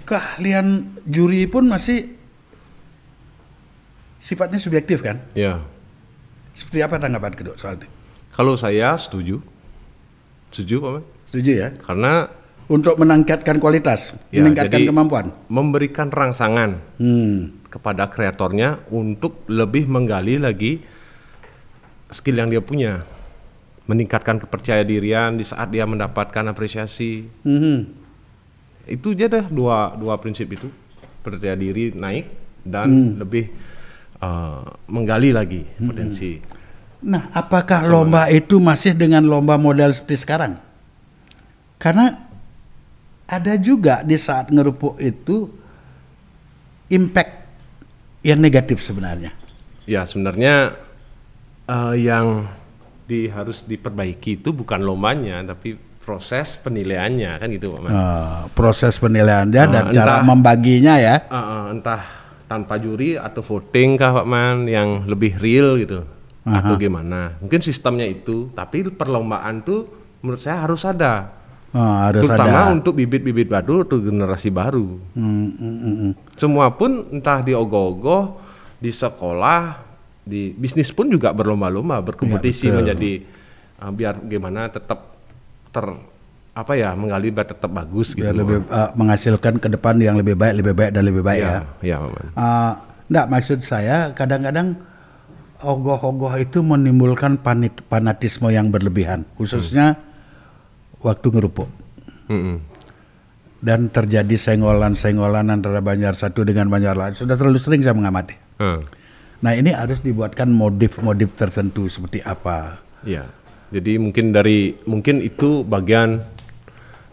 keahlian juri pun masih sifatnya subjektif kan? Ya. Seperti apa tanggapan kedua soal itu? Kalau saya setuju Pak. Setuju ya? Karena untuk meningkatkan kualitas, meningkatkan kemampuan, memberikan rangsangan kepada kreatornya untuk lebih menggali lagi skill yang dia punya, meningkatkan kepercayaan dirian di saat dia mendapatkan apresiasi. Itu aja dah dua prinsip itu, percaya diri naik dan lebih menggali lagi potensi. Nah, apakah lomba itu masih dengan lomba model seperti sekarang? Karena ada juga di saat ngerupuk itu impact yang negatif sebenarnya. Ya, sebenarnya yang harus diperbaiki itu bukan lombanya, tapi proses penilaiannya, kan gitu Pak Man. Proses penilaiannya dan cara membaginya ya. Entah tanpa juri atau voting kah Pak Man yang lebih real gitu, atau gimana? Mungkin sistemnya itu, tapi perlombaan tuh menurut saya harus ada. Terutama untuk bibit-bibit baru atau generasi baru. Semua pun entah di ogoh-ogoh, di sekolah, di bisnis pun juga berlomba-lomba, berkompetisi menjadi biar gimana tetap menggali biar tetap bagus biar gitu. Lebih menghasilkan ke depan yang lebih baik dan lebih baik ya. Iya, Pak. Enggak, maksud saya kadang-kadang ogoh-ogoh itu menimbulkan fanatisme yang berlebihan, khususnya waktu ngerupuk. Dan terjadi senggolan antara Banjar satu dengan Banjar lain. Sudah terlalu sering saya mengamati. Nah, ini harus dibuatkan modif-modif tertentu seperti apa. Iya. Jadi mungkin itu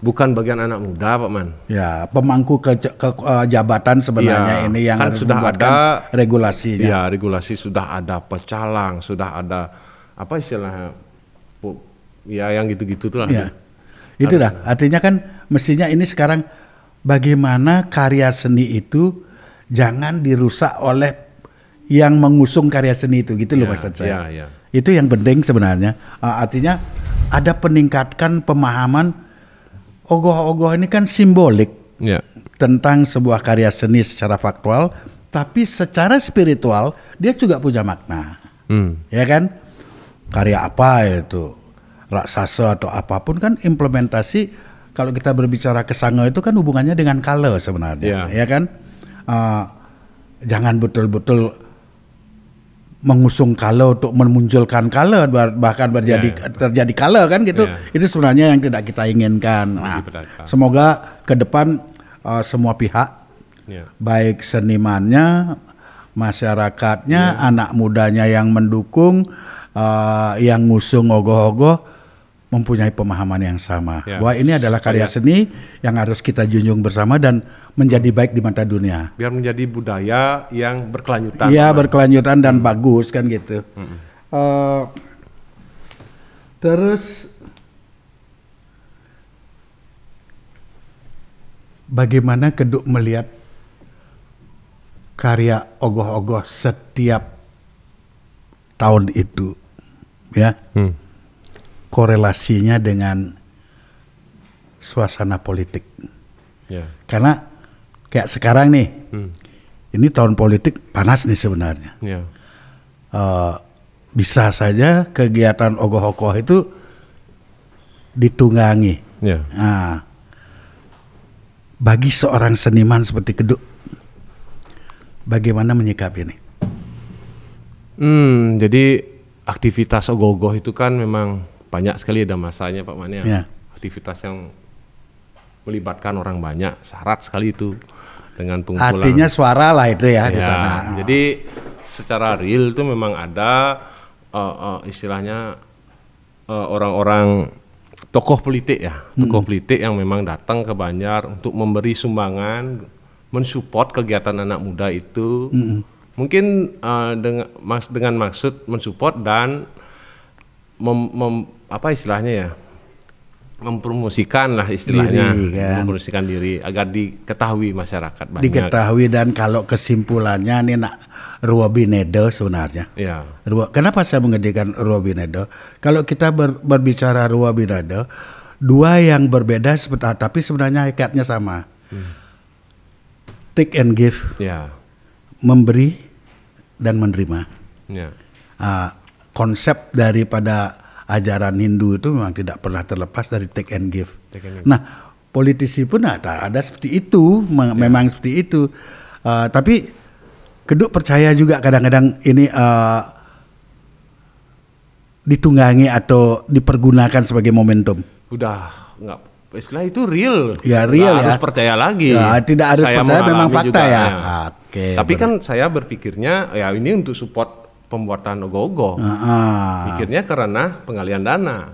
bukan bagian anak muda Pak Man. Ya, pemangku jabatan sebenarnya ini yang kan harus sudah membuatkan ada regulasinya. Ya, regulasi sudah ada pecalang, sudah ada apa istilahnya? Ya, yang gitu-gitu tuh lah. Ya. Itu dah. Artinya kan mestinya ini sekarang bagaimana karya seni itu jangan dirusak oleh yang mengusung karya seni itu, gitu loh maksud saya. Itu yang penting sebenarnya. Artinya ada peningkatkan pemahaman ogoh-ogoh ini kan simbolik tentang sebuah karya seni secara faktual, tapi secara spiritual dia juga punya makna. Ya kan? Karya apa itu? Raksasa atau apapun kan implementasi. Kalau kita berbicara kesanga itu kan hubungannya dengan kala sebenarnya, ya kan? Jangan betul-betul mengusung kala untuk memunculkan kala, bahkan terjadi kala kan gitu. Itu sebenarnya yang tidak kita inginkan. Nah, semoga ke depan semua pihak, baik senimannya, masyarakatnya, anak mudanya yang mendukung, yang ngusung ogoh-ogoh mempunyai pemahaman yang sama. Bahwa ini adalah karya seni yang harus kita junjung bersama dan menjadi baik di mata dunia. Biar menjadi budaya yang berkelanjutan. Iya, berkelanjutan dan bagus kan gitu. Terus bagaimana Keduk melihat karya ogoh-ogoh setiap tahun itu, ya? Korelasinya dengan suasana politik. Karena kayak sekarang nih, ini tahun politik panas nih sebenarnya. Bisa saja kegiatan ogoh-ogoh itu ditunggangi. Nah, bagi seorang seniman seperti Keduk, bagaimana menyikapi ini? Jadi aktivitas ogoh-ogoh itu kan memang banyak sekali ada masanya Pak Man ya. Aktivitas yang melibatkan orang banyak, syarat sekali itu dengan pengumpulan. Artinya suara lah itu ya di sana. Jadi secara real itu memang ada istilahnya orang-orang tokoh politik ya, tokoh politik yang memang datang ke Banjar untuk memberi sumbangan, mensupport kegiatan anak muda itu, mungkin dengan maksud mensupport dan apa istilahnya ya, mempromosikan lah istilahnya, mempromosikan diri agar diketahui masyarakat banyak. Diketahui, dan kalau kesimpulannya ini nak Ruwabinedo sebenarnya. Kenapa saya mengedikan Ruwabinedo? Kalau kita berbicara Ruwabinedo, dua yang berbeda tapi sebenarnya hakikatnya sama. Take and give, memberi dan menerima. Konsep daripada ajaran Hindu itu memang tidak pernah terlepas dari take and give. Nah, politisi pun ada seperti itu, memang seperti itu. Tapi Keduk percaya juga kadang-kadang ini ditunggangi atau dipergunakan sebagai momentum. Udah nggak, istilah itu real. Ya real, harus percaya lagi. Tidak harus saya percaya, memang fakta ya. Tapi kan saya berpikirnya ya ini untuk support pembuatan ogoh-ogoh. Pikirnya karena pengalian dana.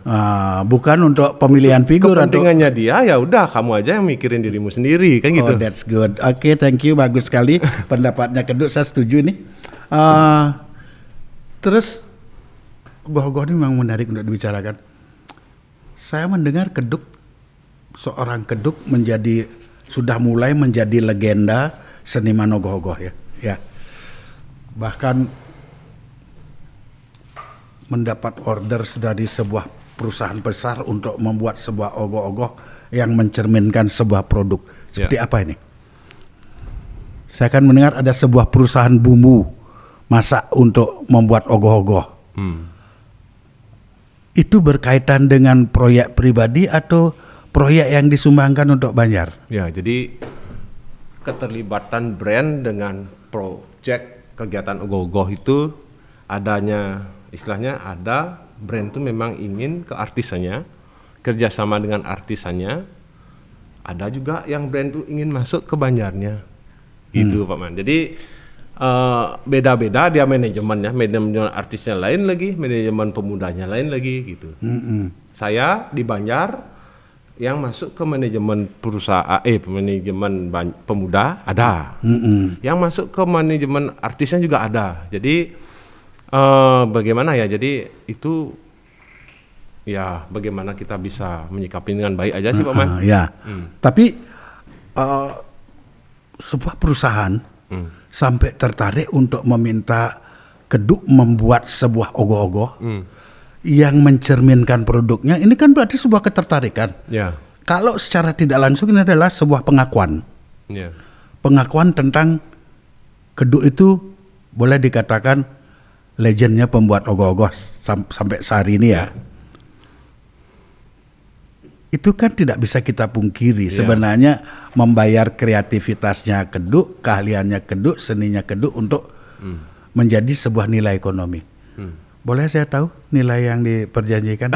Bukan untuk pemilihan figur. Kepentingannya dia ya udah kamu aja yang mikirin dirimu sendiri kan gitu. That's good. Oke, thank you, bagus sekali pendapatnya Keduk, saya setuju nih. Terus ogoh-ogoh ini memang menarik untuk dibicarakan. Saya mendengar seorang Keduk sudah mulai menjadi legenda seniman ogoh-ogoh ya. Bahkan mendapat order dari sebuah perusahaan besar untuk membuat sebuah ogoh-ogoh yang mencerminkan sebuah produk. Seperti apa ini? Saya akan mendengar ada sebuah perusahaan bumbu masak untuk membuat ogoh-ogoh. Itu berkaitan dengan proyek pribadi atau proyek yang disumbangkan untuk Banjar? Ya, jadi keterlibatan brand dengan proyek kegiatan ogoh-ogoh itu adanya, istilahnya ada brand itu memang ingin ke artisannya, kerjasama dengan artisannya. Ada juga yang brand itu ingin masuk ke Banjarnya, gitu Pak Man. Jadi beda-beda dia manajemennya, manajemen artisnya lain lagi, manajemen pemudanya lain lagi, gitu. Saya di Banjar yang masuk ke manajemen perusahaan, manajemen pemuda ada, yang masuk ke manajemen artisnya juga ada. Jadi bagaimana ya, jadi itu ya bagaimana kita bisa menyikapi dengan baik aja sih Pak Man. Tapi sebuah perusahaan sampai tertarik untuk meminta Keduk membuat sebuah ogoh-ogoh yang mencerminkan produknya, ini kan berarti sebuah ketertarikan. Kalau secara tidak langsung ini adalah sebuah pengakuan. Pengakuan tentang Keduk itu boleh dikatakan legendnya pembuat ogoh-ogoh sampai sehari ini ya. Itu kan tidak bisa kita pungkiri. Sebenarnya membayar kreativitasnya Keduk, keahliannya Keduk, seninya Keduk untuk menjadi sebuah nilai ekonomi. Boleh saya tahu nilai yang diperjanjikan?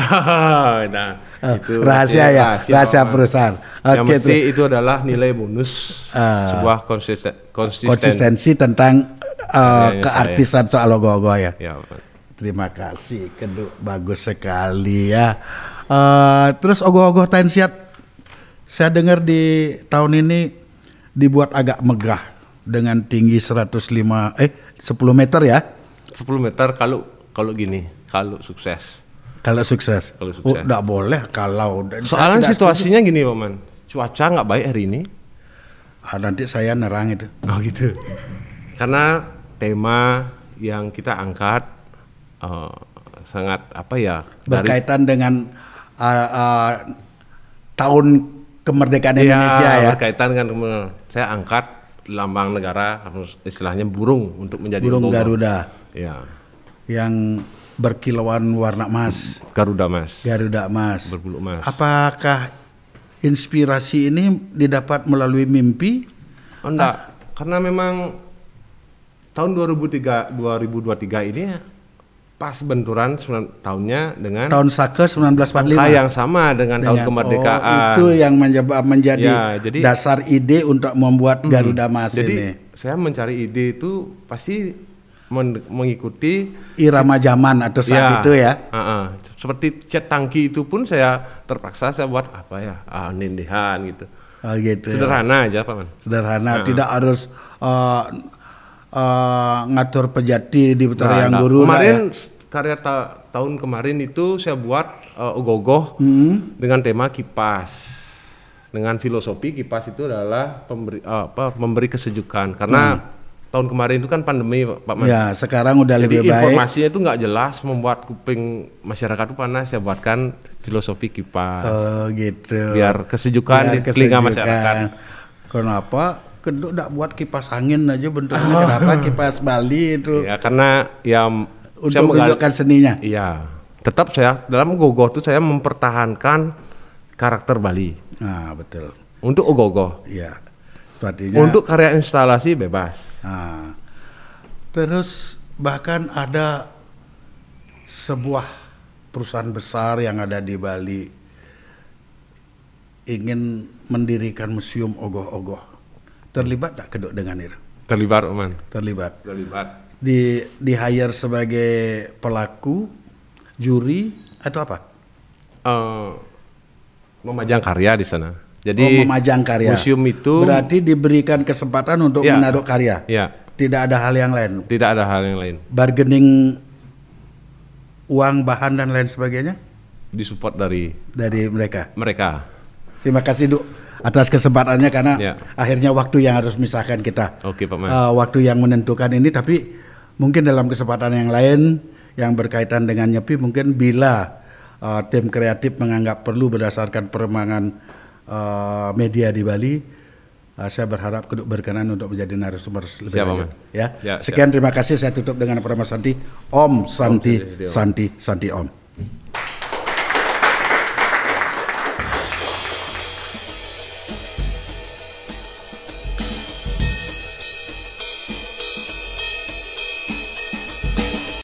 Itu rahasia perusahaan. Yang mesti itu adalah nilai bonus, sebuah konsistensi tentang keartisan soal ogoh-ogoh ya. Terima kasih Keduk, bagus sekali ya. Terus ogoh-ogoh Tainsiat, saya dengar di tahun ini dibuat agak megah dengan tinggi 10 meter ya. 10 meter kalau gini, kalau sukses. Kalau sukses. Oh, enggak boleh kalau. Soalnya situasinya gini, Pak Man. Cuaca nggak baik hari ini. Nanti saya nerang itu. Oh gitu. Karena tema yang kita angkat sangat apa ya? Berkaitan dengan tahun kemerdekaan Indonesia ya. Berkaitan dengan saya angkat lambang negara, istilahnya burung untuk menjadi burung Garuda. Ya. Yang berkilauan warna emas. Garuda emas. Garuda emas. Berbulu emas. Apakah inspirasi ini didapat melalui mimpi? Oh, enggak, karena memang tahun 2023 ini pas benturan tahunnya dengan tahun Saka 1945. Angka yang sama dengan tahun kemerdekaan. Itu yang menjadi jadi, dasar ide untuk membuat Garuda emas ini. Jadi saya mencari ide itu pasti mengikuti irama zaman atau saat itu ya. Seperti cat tangki itu pun saya terpaksa saya buat apa ya, nindihan gitu. Oh gitu. Sederhana aja Pak Man. Sederhana, tidak harus ngatur pejati di Betara yang Guru. Kemarin karya tahun kemarin itu saya buat ogoh-ogoh dengan tema kipas. Dengan filosofi kipas itu adalah memberi kesejukan karena tahun kemarin itu kan pandemi Pak Man. Ya, sekarang udah lebih baik. Jadi informasinya itu nggak jelas, membuat kuping masyarakat itu panas. Saya buatkan filosofi kipas. Oh gitu. Biar kesejukan di telinga masyarakat. Kenapa? Kedua tidak buat kipas angin aja bentuknya. Kenapa kipas Bali itu? Ya karena ya untuk menunjukkan seninya. Iya. Tetap saya dalam ogoh-ogoh itu saya mempertahankan karakter Bali. Nah betul. Untuk ogoh-ogoh. Iya. Artinya, untuk karya instalasi bebas. Nah, terus bahkan ada sebuah perusahaan besar yang ada di Bali ingin mendirikan museum ogoh-ogoh. Terlibat tak Keduk dengan itu? Terlibat, Oman. Terlibat. Di hire sebagai pelaku, juri atau apa? Memajang karya di sana. Jadi memajang karya. Museum itu berarti diberikan kesempatan untuk menaruh karya. Ya. Tidak ada hal yang lain. Tidak ada hal yang lain. Bargaining uang, bahan dan lain sebagainya disupport dari mereka. Terima kasih Duk atas kesempatannya karena akhirnya waktu yang harus misahkan kita. Oke Pak Man. Waktu yang menentukan ini, tapi mungkin dalam kesempatan yang lain yang berkaitan dengan Nyepi, mungkin bila tim kreatif menganggap perlu berdasarkan perkembangan media di Bali, saya berharap Keduk berkenan untuk menjadi narasumber lebih lanjut. Ya. Sekian, terima kasih. Saya tutup dengan Pramana Santi. Om Santi Santi Santi Om.